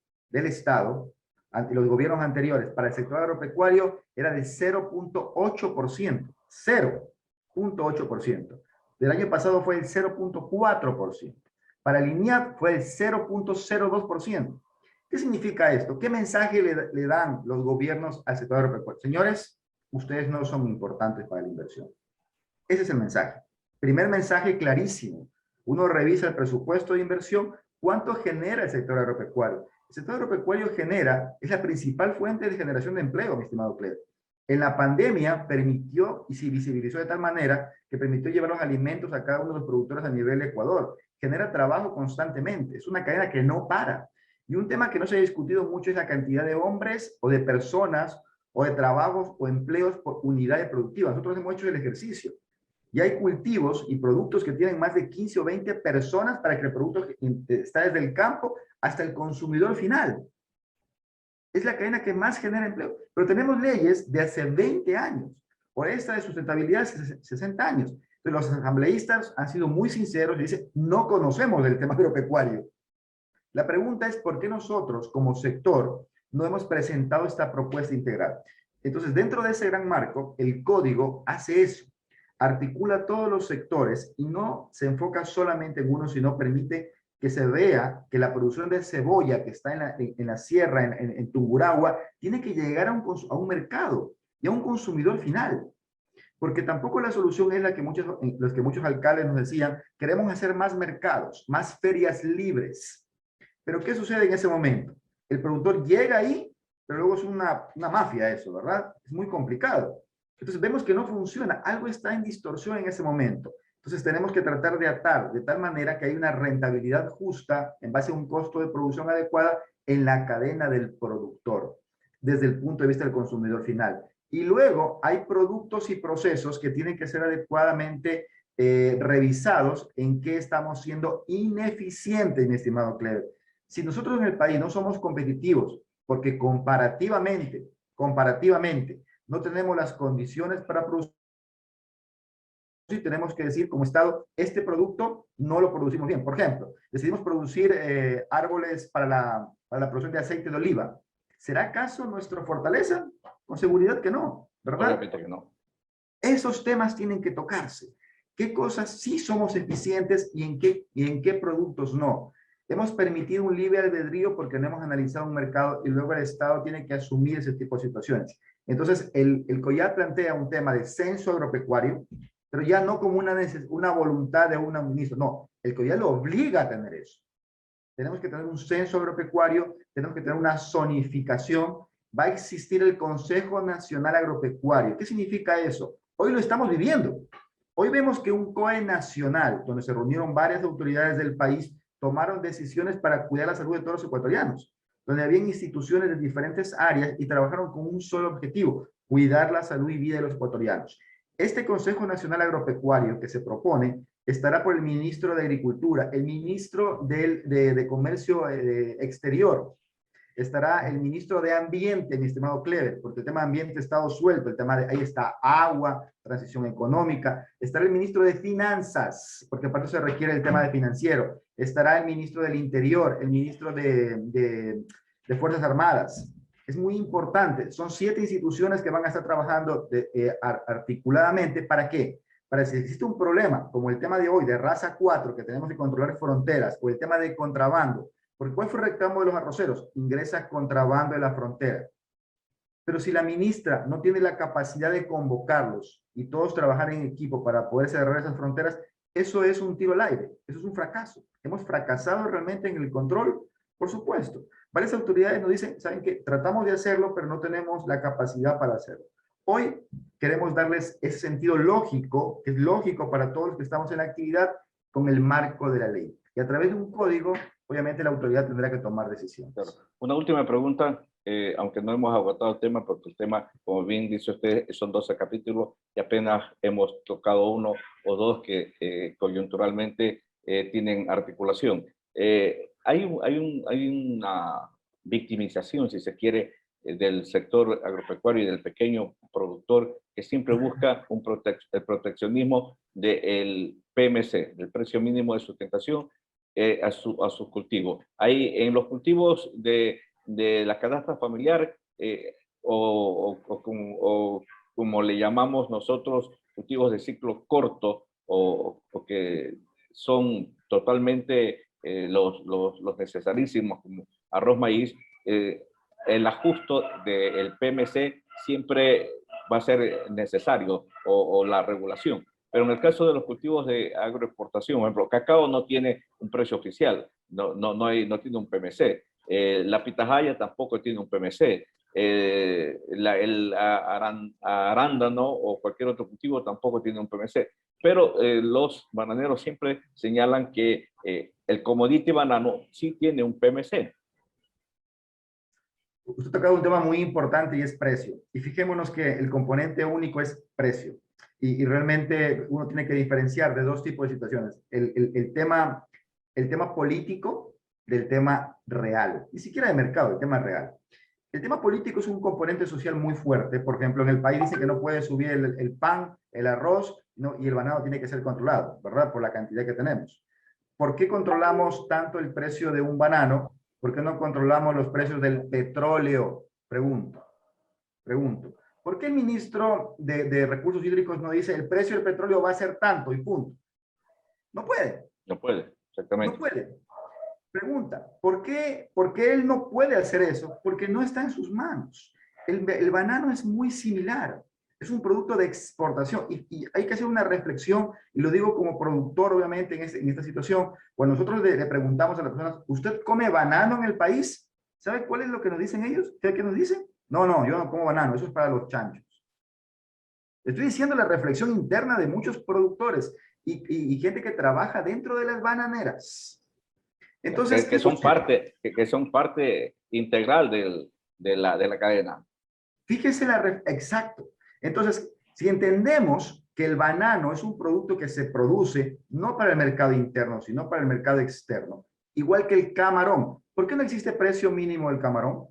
ante los gobiernos anteriores, para el sector agropecuario era de 0.8%. 0.8%. Del año pasado fue el 0.4%. Para el INIAP fue el 0.02%. ¿Qué significa esto? ¿Qué mensaje le dan los gobiernos al sector agropecuario? Señores, ustedes no son importantes para la inversión. Ese es el mensaje. Primer mensaje clarísimo. Uno revisa el presupuesto de inversión. ¿Cuánto genera el sector agropecuario? El sector agropecuario es la principal fuente de generación de empleo, mi estimado Cleo. En la pandemia permitió y se visibilizó de tal manera que permitió llevar los alimentos a cada uno de los productores a nivel de Ecuador. Genera trabajo constantemente. Es una cadena que no para. Y un tema que no se ha discutido mucho es la cantidad de hombres o de personas o de trabajos o empleos por unidades productivas. Nosotros hemos hecho el ejercicio. Y hay cultivos y productos que tienen más de 15 o 20 personas para que el producto está desde el campo hasta el consumidor final. Es la cadena que más genera empleo. Pero tenemos leyes de hace 20 años. Por esta de sustentabilidad, 60 años. Entonces, los asambleístas han sido muy sinceros y dicen, no conocemos del tema agropecuario. La pregunta es, ¿por qué nosotros, como sector, no hemos presentado esta propuesta integral? Entonces, dentro de ese gran marco, el código hace eso. Articula todos los sectores y no se enfoca solamente en uno, sino permite que se vea que la producción de cebolla que está en la sierra, en Tungurahua, tiene que llegar a un mercado y a un consumidor final. porque tampoco la solución es la que los que muchos alcaldes nos decían, queremos hacer más mercados, más ferias libres. Pero ¿qué sucede en ese momento? El productor llega ahí, pero luego es una mafia eso, ¿verdad? Es muy complicado. Entonces vemos que no funciona, algo está en distorsión en ese momento. Entonces tenemos que tratar de atar de tal manera que hay una rentabilidad justa en base a un costo de producción adecuada en la cadena del productor, desde el punto de vista del consumidor final. Y luego hay productos y procesos que tienen que ser adecuadamente revisados en qué estamos siendo ineficientes, mi estimado Cleber. Si nosotros en el país no somos competitivos, porque comparativamente, no tenemos las condiciones para producir, tenemos que decir como Estado, este producto no lo producimos bien. Por ejemplo, decidimos producir árboles para la producción de aceite de oliva. ¿Será acaso nuestra fortaleza? Con seguridad que no, ¿verdad? Obviamente que no. Esos temas tienen que tocarse. ¿Qué cosas sí somos eficientes y en qué productos no? Hemos permitido un libre albedrío porque no hemos analizado un mercado y luego el Estado tiene que asumir ese tipo de situaciones. Entonces, el COIAT plantea un tema de censo agropecuario, pero ya no como una voluntad de un ministro, no, el COIAT lo obliga a tener eso. Tenemos que tener un censo agropecuario, tenemos que tener una zonificación, va a existir el Consejo Nacional Agropecuario. ¿Qué significa eso? Hoy lo estamos viviendo. Hoy vemos que un COE nacional, donde se reunieron varias autoridades del país, tomaron decisiones para cuidar la salud de todos los ecuatorianos, donde había instituciones de diferentes áreas y trabajaron con un solo objetivo, cuidar la salud y vida de los ecuatorianos. Este Consejo Nacional Agropecuario que se propone estará por el ministro de Agricultura, el ministro de Comercio Exterior, estará el ministro de Ambiente, mi estimado Cleber, porque el tema de ambiente ha estado suelto, el tema de ahí está agua, transición económica, estará el ministro de Finanzas, porque aparte se requiere el tema de financiero, estará el ministro del Interior, el ministro de Fuerzas Armadas. Es muy importante, son 7 instituciones que van a estar trabajando articuladamente. ¿Para qué? Para si existe un problema, como el tema de hoy, de raza 4, que tenemos que controlar fronteras, o el tema de contrabando, porque ¿cuál fue el reclamo de los arroceros? Ingresa contrabando en la frontera. Pero si la ministra no tiene la capacidad de convocarlos y todos trabajar en equipo para poder cerrar esas fronteras, eso es un tiro al aire, eso es un fracaso. Hemos fracasado realmente en el control, por supuesto. Varias autoridades nos dicen, ¿saben qué? Tratamos de hacerlo, pero no tenemos la capacidad para hacerlo. Hoy queremos darles ese sentido lógico, que es lógico para todos los que estamos en la actividad, con el marco de la ley. Y a través de un código, obviamente la autoridad tendrá que tomar decisiones. Claro. Una última pregunta, aunque no hemos agotado el tema, porque el tema, como bien dice usted, son 12 capítulos y apenas hemos tocado 1 o 2 que coyunturalmente tienen articulación. Hay una victimización, si se quiere, del sector agropecuario y del pequeño productor que siempre busca el proteccionismo del PMC, del precio mínimo de sustentación, a sus cultivos. Hay en los cultivos de la canasta familiar o como le llamamos nosotros, cultivos de ciclo corto o que son totalmente los necesarísimos como arroz, maíz, el ajuste del PMC siempre va a ser necesario o la regulación. Pero en el caso de los cultivos de agroexportación, por ejemplo, cacao no tiene un precio oficial, no tiene un PMC. La pitahaya tampoco tiene un PMC. El arándano o cualquier otro cultivo tampoco tiene un PMC. Pero los bananeros siempre señalan que el commodity banano sí tiene un PMC. Usted ha tocado un tema muy importante y es precio. Y fijémonos que el componente único es precio. Y realmente uno tiene que diferenciar de 2 tipos de situaciones. El tema político del tema real. Ni siquiera de mercado, el tema real. El tema político es un componente social muy fuerte. Por ejemplo, en el país dice que no puede subir el pan, el arroz, ¿no? Y el banano tiene que ser controlado, ¿verdad? Por la cantidad que tenemos. ¿Por qué controlamos tanto el precio de un banano? ¿Por qué no controlamos los precios del petróleo? Pregunto. ¿Por qué el ministro de Recursos Hídricos no dice el precio del petróleo va a ser tanto y punto? No puede. No puede, exactamente. No puede. Pregunta, ¿por qué él no puede hacer eso? Porque no está en sus manos. El banano es muy similar. es un producto de exportación y hay que hacer una reflexión, y lo digo como productor, obviamente, en esta situación. Cuando nosotros le preguntamos a las personas, ¿usted come banano en el país? ¿Sabe cuál es lo que nos dicen ellos? ¿Qué nos dicen? No, no, yo no como banano, eso es para los chanchos. Estoy diciendo la reflexión interna de muchos productores y gente que trabaja dentro de las bananeras. Entonces, que son parte integral de la cadena. Fíjese exacto. Entonces, si entendemos que el banano es un producto que se produce no para el mercado interno, sino para el mercado externo, igual que el camarón. ¿Por qué no existe precio mínimo del camarón?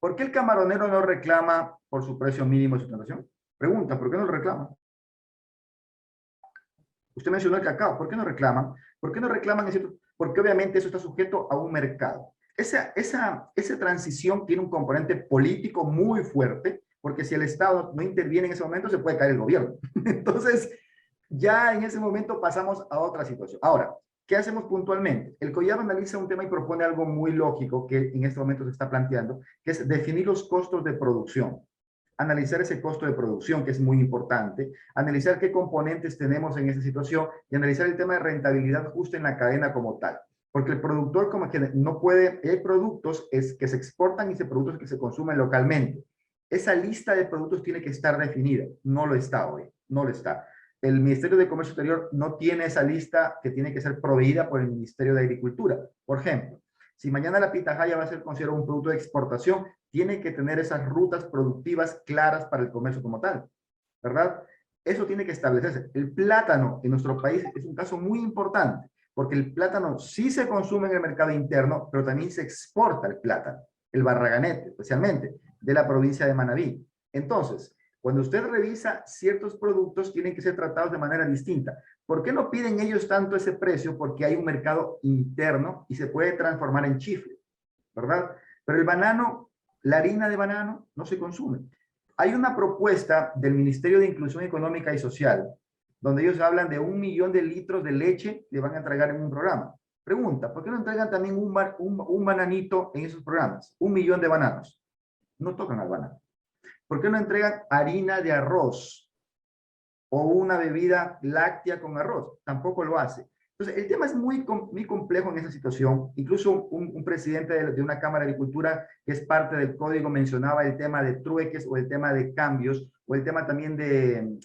¿Por qué el camaronero no reclama por su precio mínimo de su transacción? Pregunta, ¿por qué no lo reclama? Usted mencionó el cacao, ¿por qué no reclaman? ¿Por qué no reclaman? Porque obviamente eso está sujeto a un mercado. Esa transición tiene un componente político muy fuerte, porque si el Estado no interviene en ese momento, se puede caer el gobierno. Entonces, ya en ese momento pasamos a otra situación. Ahora, ¿qué hacemos puntualmente? El COIAB analiza un tema y propone algo muy lógico que en este momento se está planteando, que es definir los costos de producción. Analizar ese costo de producción, que es muy importante, analizar qué componentes tenemos en esa situación y analizar el tema de rentabilidad justa en la cadena como tal. Porque el productor como que no puede, hay productos que se exportan y hay productos que se consumen localmente. Esa lista de productos tiene que estar definida. No lo está hoy, no lo está. El Ministerio de Comercio Exterior no tiene esa lista que tiene que ser proveída por el Ministerio de Agricultura. Por ejemplo, si mañana la pitahaya va a ser considerado un producto de exportación, tiene que tener esas rutas productivas claras para el comercio como tal, ¿verdad? Eso tiene que establecerse. El plátano en nuestro país es un caso muy importante, porque el plátano sí se consume en el mercado interno, pero también se exporta el plátano, el barraganete, especialmente, de la provincia de Manabí. Entonces, cuando usted revisa ciertos productos, tienen que ser tratados de manera distinta. ¿Por qué no piden ellos tanto ese precio? Porque hay un mercado interno y se puede transformar en chifle, ¿verdad? Pero el banano, la harina de banano, no se consume. Hay una propuesta del Ministerio de Inclusión Económica y Social, donde ellos hablan de 1 millón de litros de leche que van a entregar en un programa. Pregunta, ¿por qué no entregan también un bananito en esos programas? 1 millón de bananos. No tocan al banano. ¿Por qué no entregan harina de arroz o una bebida láctea con arroz? Tampoco lo hace. Entonces, el tema es muy complejo en esa situación. Incluso un presidente de una Cámara de Agricultura, que es parte del código, mencionaba el tema de trueques o el tema de cambios, o el tema también de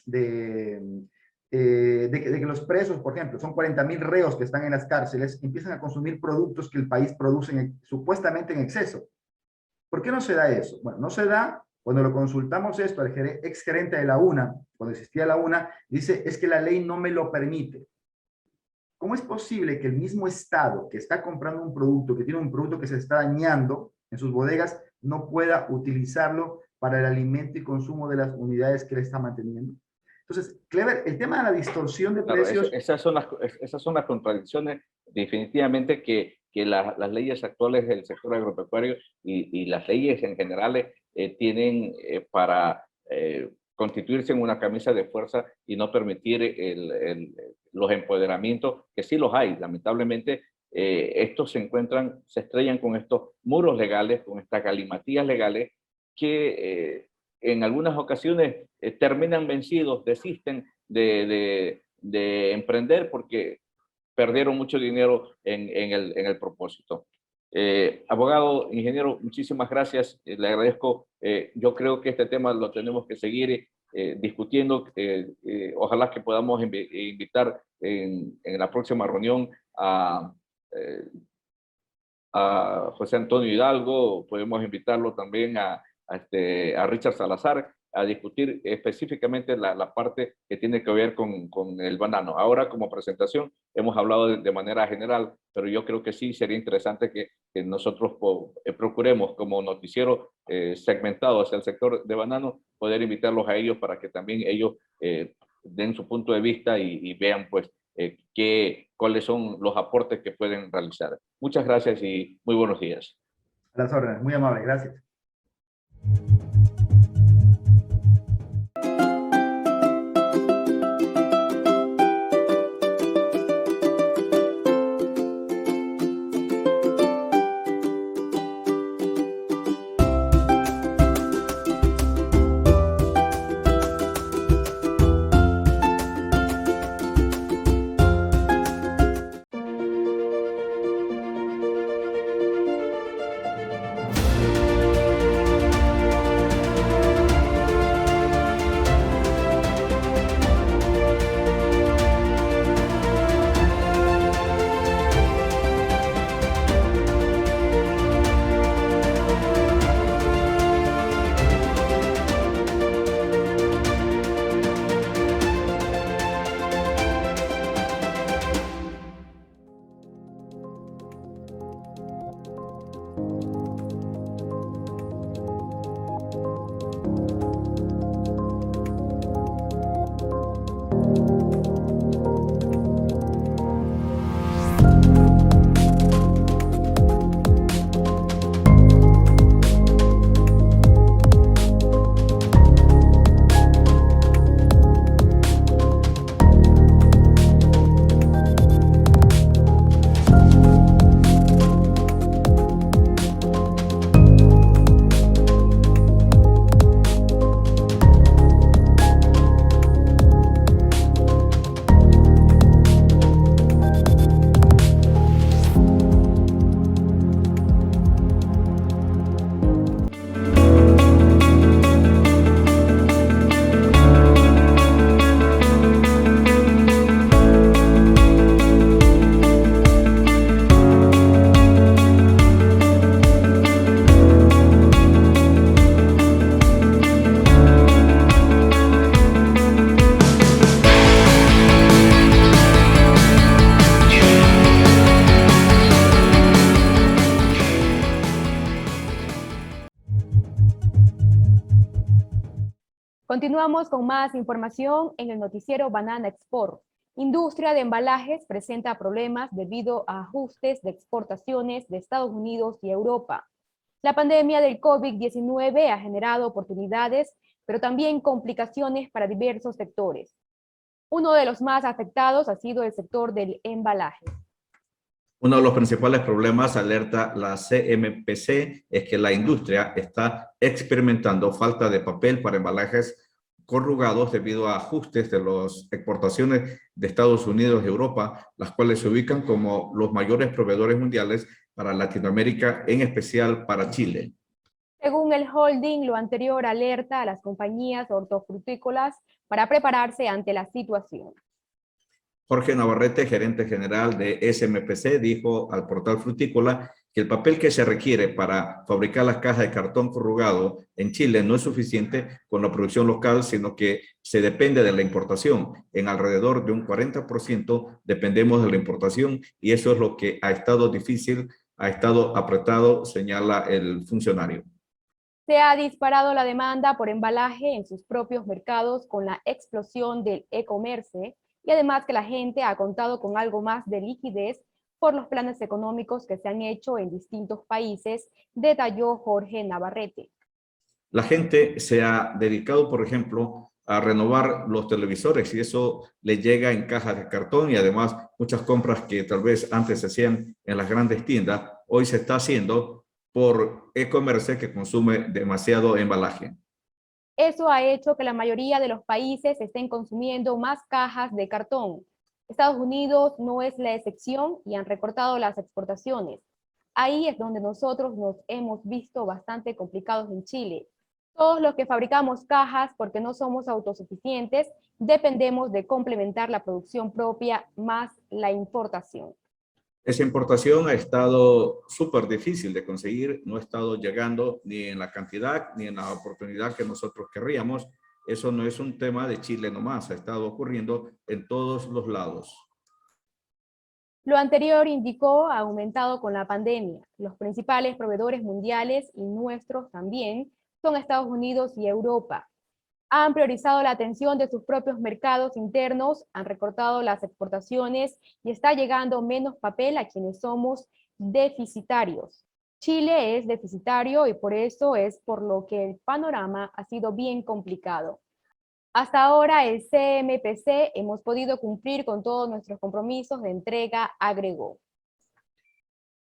que los presos, por ejemplo, son 40.000 reos que están en las cárceles, empiezan a consumir productos que el país produce supuestamente en exceso. ¿Por qué no se da eso? Bueno, no se da. Cuando lo consultamos esto al ex gerente de la UNA, cuando existía la UNA, dice, es que la ley no me lo permite. ¿Cómo es posible que el mismo Estado que está comprando un producto, que tiene un producto que se está dañando en sus bodegas, no pueda utilizarlo para el alimento y consumo de las unidades que le está manteniendo? Entonces, Clever, el tema de la distorsión de precios... Esas son las contradicciones definitivamente que las leyes actuales del sector agropecuario y las leyes en general tienen para constituirse en una camisa de fuerza y no permitir los empoderamientos, que sí los hay. Lamentablemente, estos se estrellan con estos muros legales, con estas galimatías legales, que en algunas ocasiones terminan vencidos, desisten de emprender porque perdieron mucho dinero en el propósito. Abogado, ingeniero, muchísimas gracias, le agradezco. Yo creo que este tema lo tenemos que seguir discutiendo. Ojalá que podamos invitar en la próxima reunión a José Antonio Hidalgo, podemos invitarlo también a Richard Salazar a discutir específicamente la parte que tiene que ver con el banano. Ahora, como presentación, hemos hablado de manera general, pero yo creo que sí sería interesante que nosotros procuremos, como noticiero segmentado hacia el sector de banano, poder invitarlos a ellos para que también ellos den su punto de vista y vean pues cuáles son los aportes que pueden realizar. Muchas gracias y muy buenos días. A las órdenes, muy amable, gracias. Continuamos con más información en el noticiero Banana Export. Industria de embalajes presenta problemas debido a ajustes de exportaciones de Estados Unidos y Europa. La pandemia del COVID-19 ha generado oportunidades, pero también complicaciones para diversos sectores. Uno de los más afectados ha sido el sector del embalaje. Uno de los principales problemas, alerta la CMPC, es que la industria está experimentando falta de papel para embalajes corrugados debido a ajustes de las exportaciones de Estados Unidos y Europa, las cuales se ubican como los mayores proveedores mundiales para Latinoamérica, en especial para Chile. Según el holding, lo anterior alerta a las compañías hortofrutícolas para prepararse ante la situación. Jorge Navarrete, gerente general de SMPC, dijo al portal Frutícola que el papel que se requiere para fabricar las cajas de cartón corrugado en Chile no es suficiente con la producción local, sino que se depende de la importación. En alrededor de un 40% dependemos de la importación y eso es lo que ha estado difícil, ha estado apretado, señala el funcionario. Se ha disparado la demanda por embalaje en sus propios mercados con la explosión del e-commerce, y además que la gente ha contado con algo más de liquidez por los planes económicos que se han hecho en distintos países, detalló Jorge Navarrete. La gente se ha dedicado, por ejemplo, a renovar los televisores y eso le llega en cajas de cartón y además muchas compras que tal vez antes se hacían en las grandes tiendas, hoy se está haciendo por e-commerce que consume demasiado embalaje. Eso ha hecho que la mayoría de los países estén consumiendo más cajas de cartón. Estados Unidos no es la excepción y han recortado las exportaciones. Ahí es donde nosotros nos hemos visto bastante complicados en Chile. Todos los que fabricamos cajas, porque no somos autosuficientes, dependemos de complementar la producción propia más la importación. Esa importación ha estado súper difícil de conseguir, no ha estado llegando ni en la cantidad ni en la oportunidad que nosotros querríamos. Eso no es un tema de Chile nomás, ha estado ocurriendo en todos los lados. Lo anterior indicó ha aumentado con la pandemia. Los principales proveedores mundiales y nuestros también son Estados Unidos y Europa. Han priorizado la atención de sus propios mercados internos, han recortado las exportaciones y está llegando menos papel a quienes somos deficitarios. Chile es deficitario y por eso es por lo que el panorama ha sido bien complicado. Hasta ahora el CMPC hemos podido cumplir con todos nuestros compromisos de entrega, agregó.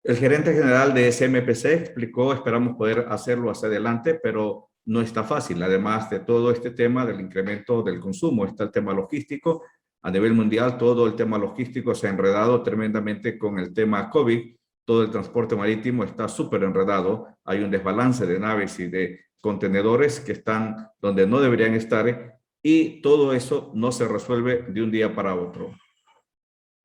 El gerente general de SMPC explicó, esperamos poder hacerlo hacia adelante, pero no está fácil. Además de todo este tema del incremento del consumo, está el tema logístico. A nivel mundial, todo el tema logístico se ha enredado tremendamente con el tema COVID. Todo el transporte marítimo está súper enredado. Hay un desbalance de naves y de contenedores que están donde no deberían estar y todo eso no se resuelve de un día para otro.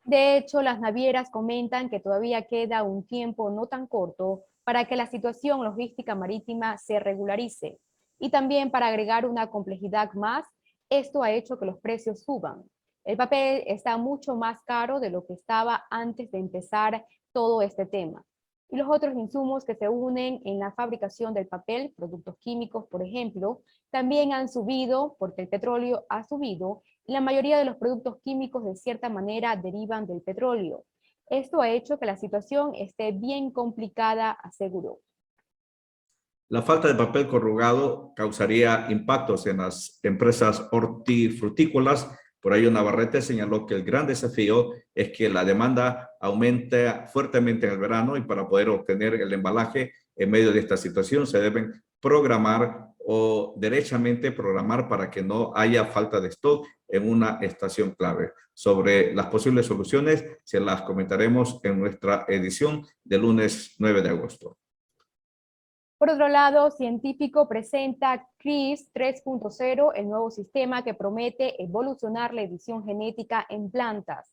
De hecho, las navieras comentan que todavía queda un tiempo no tan corto para que la situación logística marítima se regularice. Y también para agregar una complejidad más, esto ha hecho que los precios suban. El papel está mucho más caro de lo que estaba antes de empezar todo este tema. Y los otros insumos que se unen en la fabricación del papel, productos químicos, por ejemplo, también han subido porque el petróleo ha subido y la mayoría de los productos químicos de cierta manera derivan del petróleo. Esto ha hecho que la situación esté bien complicada, aseguró. La falta de papel corrugado causaría impactos en las empresas hortifrutícolas. Por ello, Navarrete señaló que el gran desafío es que la demanda aumente fuertemente en el verano y para poder obtener el embalaje en medio de esta situación se deben programar o derechamente programar para que no haya falta de stock en una estación clave. Sobre las posibles soluciones se las comentaremos en nuestra edición del lunes 9 de agosto. Por otro lado, científico presenta CRISPR 3.0, el nuevo sistema que promete evolucionar la edición genética en plantas.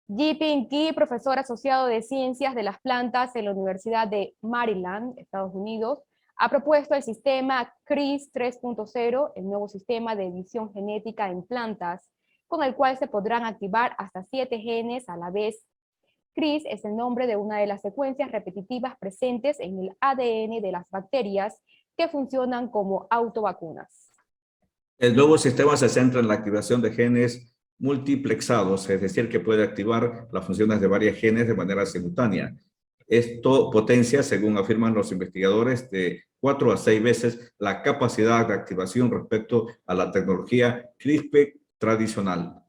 Ji-Ping Ki, profesor asociado de Ciencias de las Plantas en la Universidad de Maryland, Estados Unidos, ha propuesto el sistema CRISPR 3.0, el nuevo sistema de edición genética en plantas, con el cual se podrán activar hasta 7 genes a la vez. CRISPR es el nombre de una de las secuencias repetitivas presentes en el ADN de las bacterias que funcionan como autovacunas. El nuevo sistema se centra en la activación de genes multiplexados, es decir, que puede activar las funciones de varios genes de manera simultánea. Esto potencia, según afirman los investigadores, de 4 a 6 veces la capacidad de activación respecto a la tecnología CRISPR tradicional.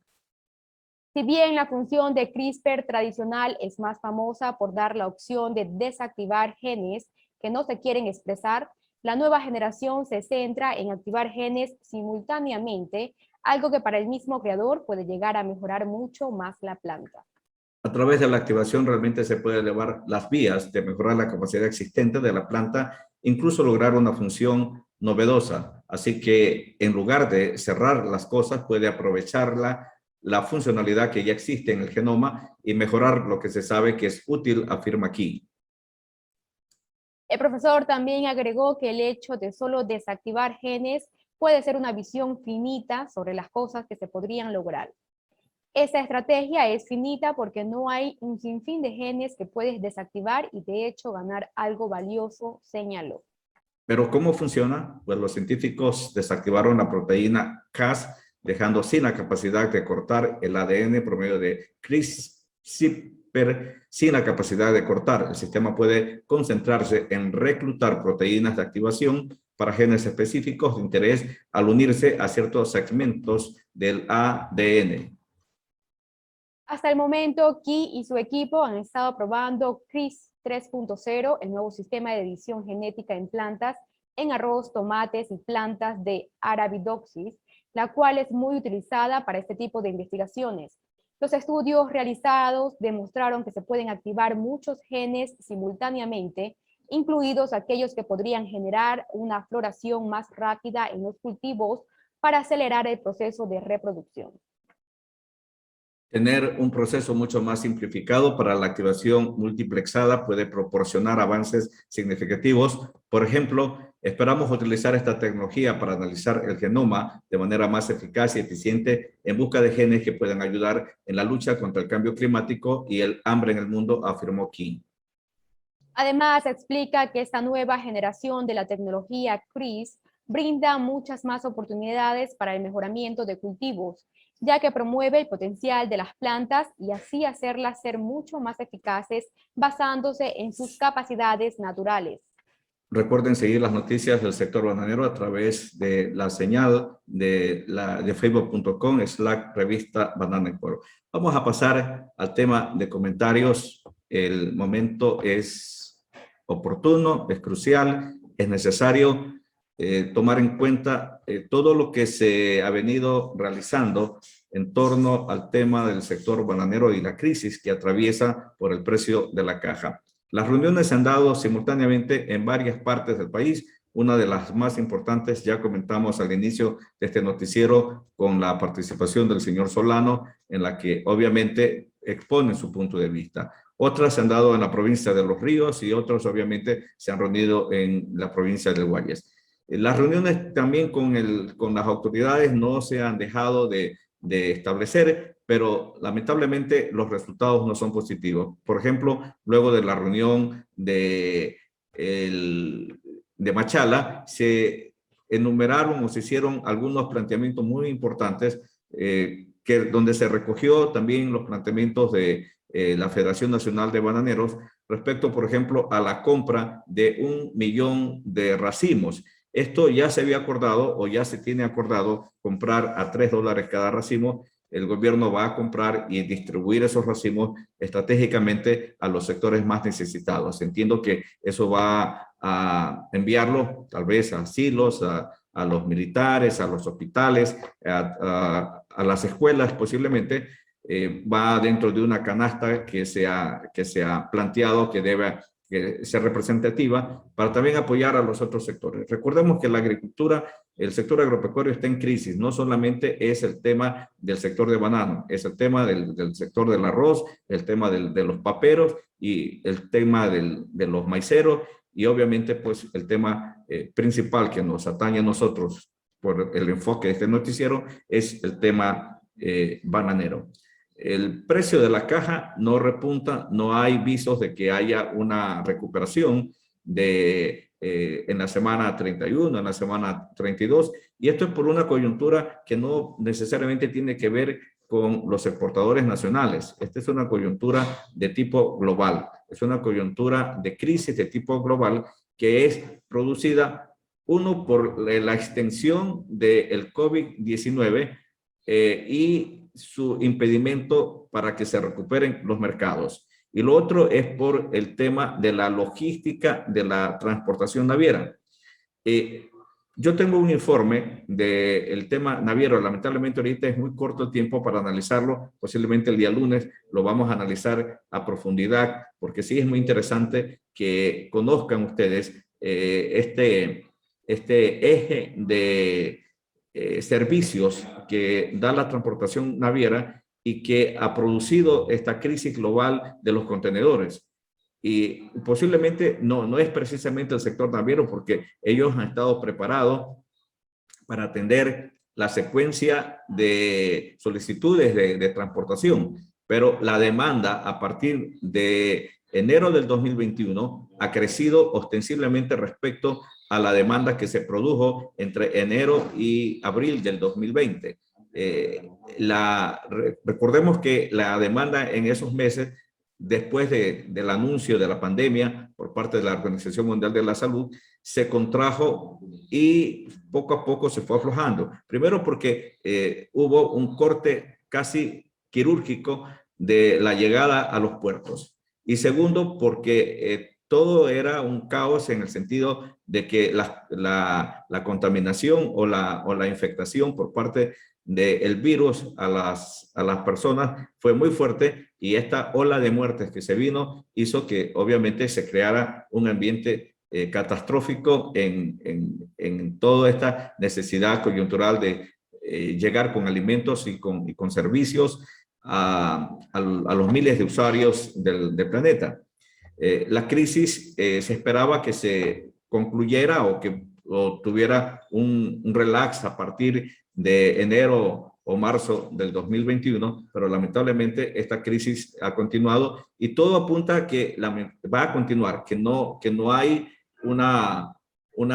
Si bien la función de CRISPR tradicional es más famosa por dar la opción de desactivar genes que no se quieren expresar, la nueva generación se centra en activar genes simultáneamente, algo que para el mismo creador puede llegar a mejorar mucho más la planta. A través de la activación realmente se puede elevar las vías de mejorar la capacidad existente de la planta, incluso lograr una función novedosa. Así que en lugar de cerrar las cosas, puede aprovecharla la funcionalidad que ya existe en el genoma y mejorar lo que se sabe que es útil, afirma aquí. El profesor también agregó que el hecho de solo desactivar genes puede ser una visión finita sobre las cosas que se podrían lograr. Esa estrategia es finita porque no hay un sinfín de genes que puedes desactivar y de hecho ganar algo valioso, señaló. ¿Pero cómo funciona? Pues los científicos desactivaron la proteína Cas, dejando sin la capacidad de cortar el ADN por medio de CRISPR, sin la capacidad de cortar. El sistema puede concentrarse en reclutar proteínas de activación para genes específicos de interés al unirse a ciertos segmentos del ADN. Hasta el momento, Qi y su equipo han estado probando CRISPR 3.0, el nuevo sistema de edición genética en plantas, en arroz, tomates y plantas de Arabidopsis, la cual es muy utilizada para este tipo de investigaciones. Los estudios realizados demostraron que se pueden activar muchos genes simultáneamente, incluidos aquellos que podrían generar una floración más rápida en los cultivos para acelerar el proceso de reproducción. Tener un proceso mucho más simplificado para la activación multiplexada puede proporcionar avances significativos. Por ejemplo, esperamos utilizar esta tecnología para analizar el genoma de manera más eficaz y eficiente en busca de genes que puedan ayudar en la lucha contra el cambio climático y el hambre en el mundo, afirmó Qi. Además, explica que esta nueva generación de la tecnología CRISPR brinda muchas más oportunidades para el mejoramiento de cultivos, ya que promueve el potencial de las plantas y así hacerlas ser mucho más eficaces basándose en sus capacidades naturales. Recuerden seguir las noticias del sector bananero a través de la señal de facebook.com/revista Banana Ecuador. Vamos a pasar al tema de comentarios. El momento es oportuno, es crucial, es necesario tomar en cuenta todo lo que se ha venido realizando en torno al tema del sector bananero y la crisis que atraviesa por el precio de la caja. Las reuniones se han dado simultáneamente en varias partes del país. Una de las más importantes, ya comentamos al inicio de este noticiero, con la participación del señor Solano, en la que obviamente expone su punto de vista. Otras se han dado en la provincia de Los Ríos y otras obviamente se han reunido en la provincia del Guayas. Las reuniones también con las autoridades no se han dejado de establecer, pero lamentablemente los resultados no son positivos. Por ejemplo, luego de la reunión de Machala, se enumeraron o se hicieron algunos planteamientos muy importantes donde se recogió también los planteamientos de la Federación Nacional de Bananeros respecto, por ejemplo, a la compra de 1 millón de racimos. Esto ya se había acordado o ya se tiene acordado comprar a $3 cada racimo. El gobierno va a comprar y distribuir esos racimos estratégicamente a los sectores más necesitados. Entiendo que eso va a enviarlo tal vez a asilos, a los militares, a los hospitales, a las escuelas posiblemente. Va dentro de una canasta que se ha planteado que debe ser representativa para también apoyar a los otros sectores. Recordemos que la agricultura, el sector agropecuario está en crisis. No solamente es el tema del sector de banano, es el tema del sector del arroz, el tema de los paperos y el tema de los maiceros y obviamente pues el tema principal que nos atañe a nosotros por el enfoque de este noticiero es el tema bananero. El precio de la caja no repunta, no hay visos de que haya una recuperación de en la semana 31, en la semana 32, y esto es por una coyuntura que no necesariamente tiene que ver con los exportadores nacionales. Esta es una coyuntura de tipo global, es una coyuntura de crisis de tipo global que es producida, uno, por la extensión del COVID-19 y su impedimento para que se recuperen los mercados. Y lo otro es por el tema de la logística de la transportación naviera. Yo tengo un informe del tema naviero. Lamentablemente ahorita es muy corto el tiempo para analizarlo. Posiblemente el día lunes lo vamos a analizar a profundidad, porque sí es muy interesante que conozcan ustedes este eje de servicios que da la transportación naviera y que ha producido esta crisis global de los contenedores. Y posiblemente no es precisamente el sector naviero, porque ellos han estado preparados para atender la secuencia de solicitudes de transportación, pero la demanda a partir de enero del 2021 ha crecido ostensiblemente respecto a la demanda que se produjo entre enero y abril del 2020. Recordemos que la demanda en esos meses, después del anuncio de la pandemia por parte de la Organización Mundial de la Salud, se contrajo y poco a poco se fue aflojando. Primero porque hubo un corte casi quirúrgico de la llegada a los puertos. Y segundo, porque todo era un caos en el sentido de que la contaminación o la infectación por parte del virus a las personas fue muy fuerte, y esta ola de muertes que se vino hizo que obviamente se creara un ambiente catastrófico en toda esta necesidad coyuntural de llegar con alimentos y con servicios a los miles de usuarios del planeta. La crisis se esperaba que se concluyera o tuviera un relax a partir de enero o marzo del 2021, pero lamentablemente esta crisis ha continuado y todo apunta a que va a continuar, que no hay una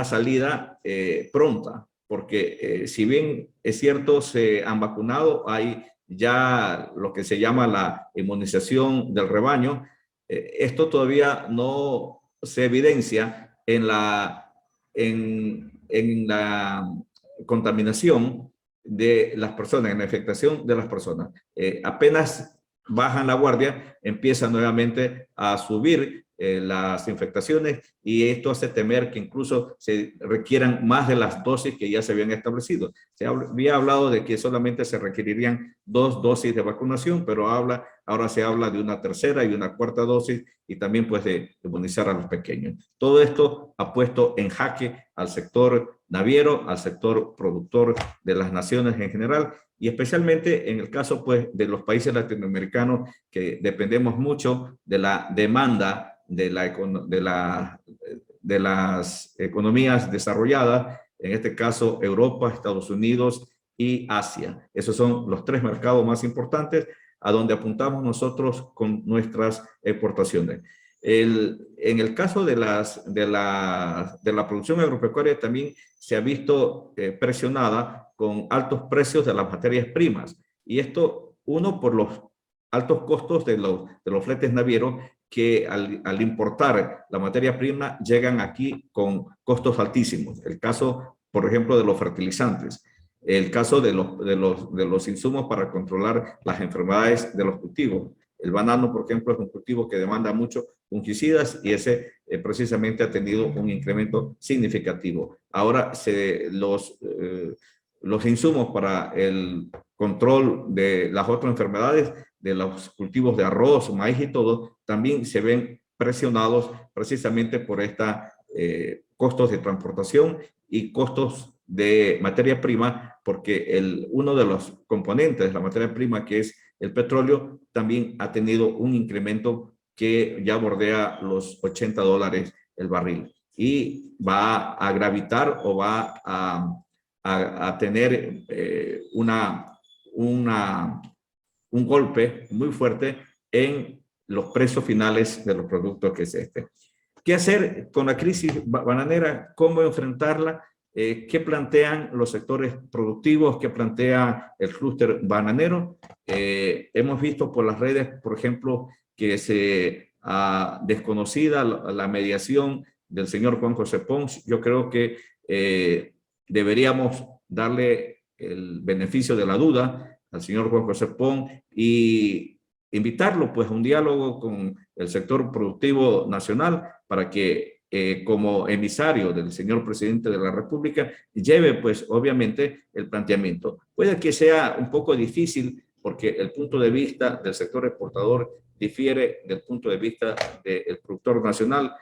salida pronta, porque si bien es cierto se han vacunado, hay ya lo que se llama la inmunización del rebaño, esto todavía no se evidencia en la contaminación de las personas, en la infectación de las personas. Apenas bajan la guardia, empiezan nuevamente a subir las infectaciones, y esto hace temer que incluso se requieran más de las dosis que ya se habían establecido. Se había hablado de que solamente se requerirían 2 dosis de vacunación, pero ahora se habla de una tercera y una cuarta dosis, y también pues de inmunizar a los pequeños. Todo esto ha puesto en jaque al sector naviero, al sector productor de las naciones en general, y especialmente en el caso pues de los países latinoamericanos, que dependemos mucho de la demanda de las economías desarrolladas, en este caso Europa, Estados Unidos y Asia. Esos son los 3 mercados más importantes a donde apuntamos nosotros con nuestras exportaciones. En el caso de la producción agropecuaria también se ha visto presionada con altos precios de las materias primas, y esto, uno, por los altos costos de los fletes navieros, que al importar la materia prima llegan aquí con costos altísimos. El caso, por ejemplo, de los fertilizantes, el caso de los insumos para controlar las enfermedades de los cultivos. El banano, por ejemplo, es un cultivo que demanda mucho fungicidas, y ese precisamente ha tenido un incremento significativo. Ahora los insumos para el control de las otras enfermedades, de los cultivos de arroz, maíz y todo, también se ven presionados precisamente por costos de transportación y costos de materia prima, porque uno de los componentes de la materia prima, que es el petróleo, también ha tenido un incremento que ya bordea los $80 el barril, y va a gravitar o va a tener un golpe muy fuerte en los precios finales de los productos que es este. ¿Qué hacer con la crisis bananera? ¿Cómo enfrentarla? ¿Qué plantean los sectores productivos? ¿Qué plantea el clúster bananero? Hemos visto por las redes, por ejemplo, que se ha desconocida la mediación del señor Juan José Pons. Yo creo que deberíamos darle el beneficio de la duda al señor Juan José Pons y invitarlo pues a un diálogo con el sector productivo nacional para que como emisario del señor presidente de la República lleve pues obviamente el planteamiento. Puede que sea un poco difícil porque el punto de vista del sector exportador difiere del punto de vista del productor nacional.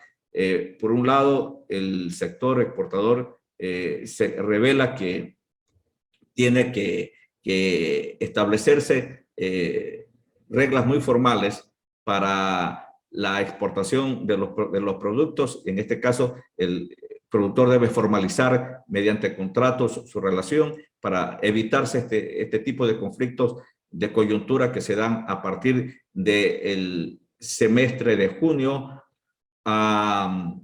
Por un lado, el sector exportador se revela que tiene que establecerse reglas muy formales para la exportación de los productos. En este caso, el productor debe formalizar mediante contratos su relación para evitarse este tipo de conflictos de coyuntura que se dan a partir del semestre de junio a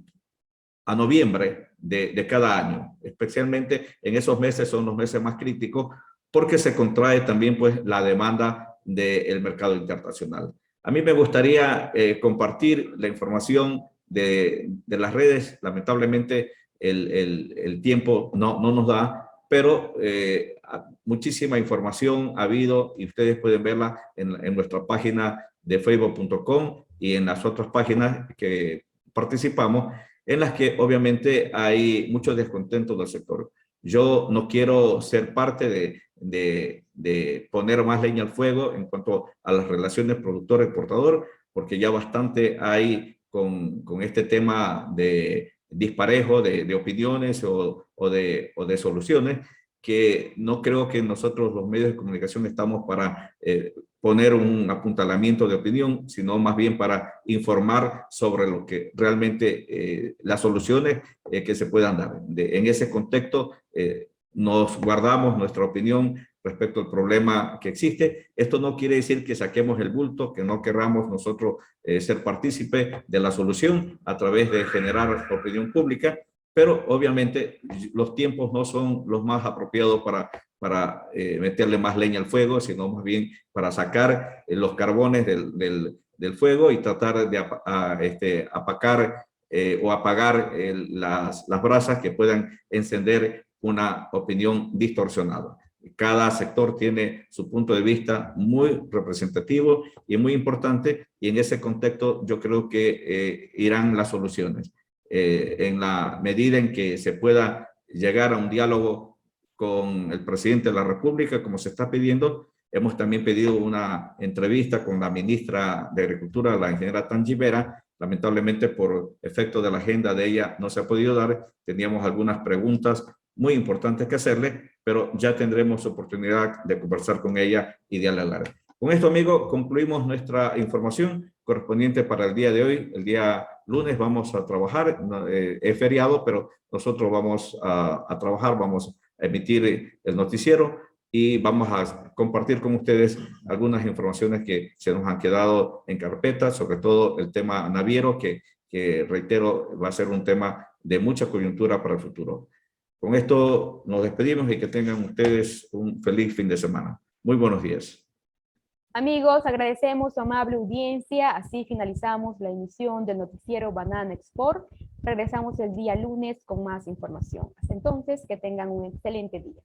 noviembre de cada año. Especialmente en esos meses son los meses más críticos porque se contrae también pues la demanda del mercado internacional. A mí me gustaría compartir la información de las redes. Lamentablemente el tiempo no nos da, pero muchísima información ha habido y ustedes pueden verla en nuestra página de facebook.com y en las otras páginas que participamos, en las que obviamente hay mucho descontento del sector. Yo no quiero ser parte de poner más leña al fuego en cuanto a las relaciones productor-exportador, porque ya bastante hay con este tema de disparejo de opiniones o de soluciones, que no creo que nosotros los medios de comunicación estamos para poner un apuntalamiento de opinión, sino más bien para informar sobre lo que realmente las soluciones que se puedan dar. En ese contexto nos guardamos nuestra opinión respecto al problema que existe. Esto no quiere decir que saquemos el bulto, que no querramos nosotros ser partícipe de la solución a través de generar opinión pública, pero obviamente los tiempos no son los más apropiados para meterle más leña al fuego, sino más bien para sacar los carbones del fuego y tratar de apagar o apagar las brasas que puedan encender una opinión distorsionada. Cada sector tiene su punto de vista muy representativo y muy importante, y en ese contexto yo creo que irán las soluciones. En la medida en que se pueda llegar a un diálogo con el presidente de la República, como se está pidiendo, hemos también pedido una entrevista con la ministra de Agricultura, la ingeniera Tangi Vera. Lamentablemente, por efecto de la agenda de ella, no se ha podido dar. Teníamos algunas preguntas muy importantes que hacerle, pero ya tendremos oportunidad de conversar con ella y de hablar. Con esto, amigos, concluimos nuestra información correspondiente para el día de hoy. El día lunes vamos a trabajar, es feriado, pero nosotros vamos a trabajar, vamos a emitir el noticiero y vamos a compartir con ustedes algunas informaciones que se nos han quedado en carpeta, sobre todo el tema naviero, que reitero, va a ser un tema de mucha coyuntura para el futuro. Con esto nos despedimos y que tengan ustedes un feliz fin de semana. Muy buenos días. Amigos, agradecemos su amable audiencia. Así finalizamos la emisión del noticiero Banana Export. Regresamos el día lunes con más información. Hasta entonces, que tengan un excelente día.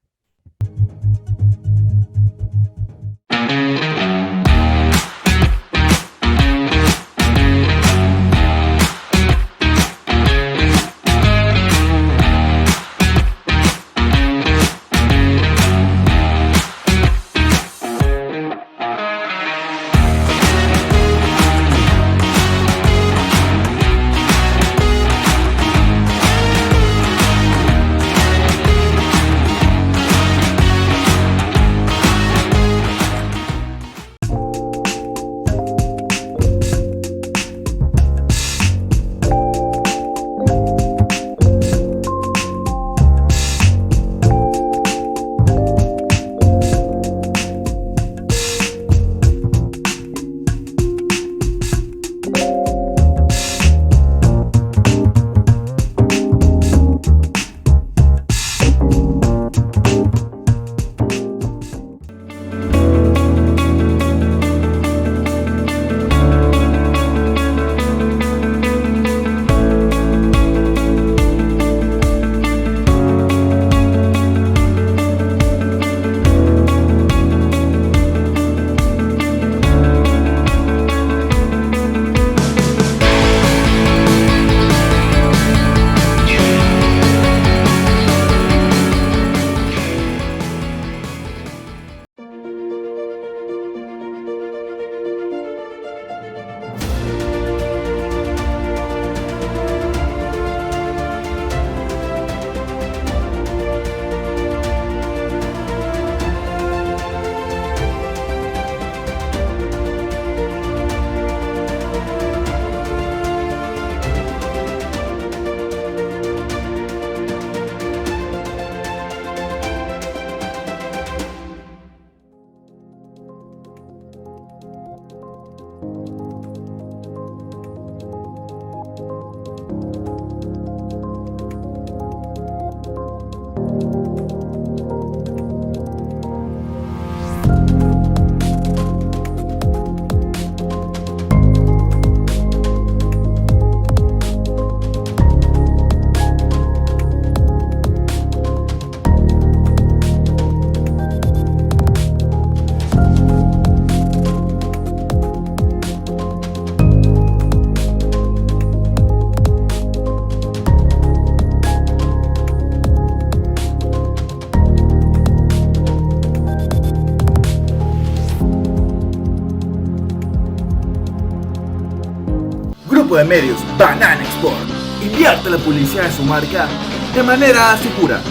Grupo de medios Banana Export invierte la publicidad de su marca de manera segura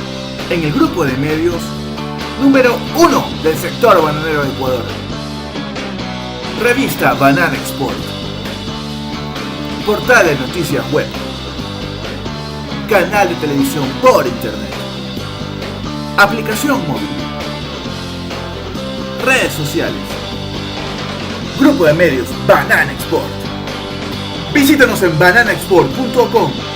en el grupo de medios número 1 del sector bananero de Ecuador. Revista Banana Export. Portal de noticias web. Canal de televisión por internet. Aplicación móvil. Redes sociales. Grupo de medios Banana Export. Visítanos en bananaexport.com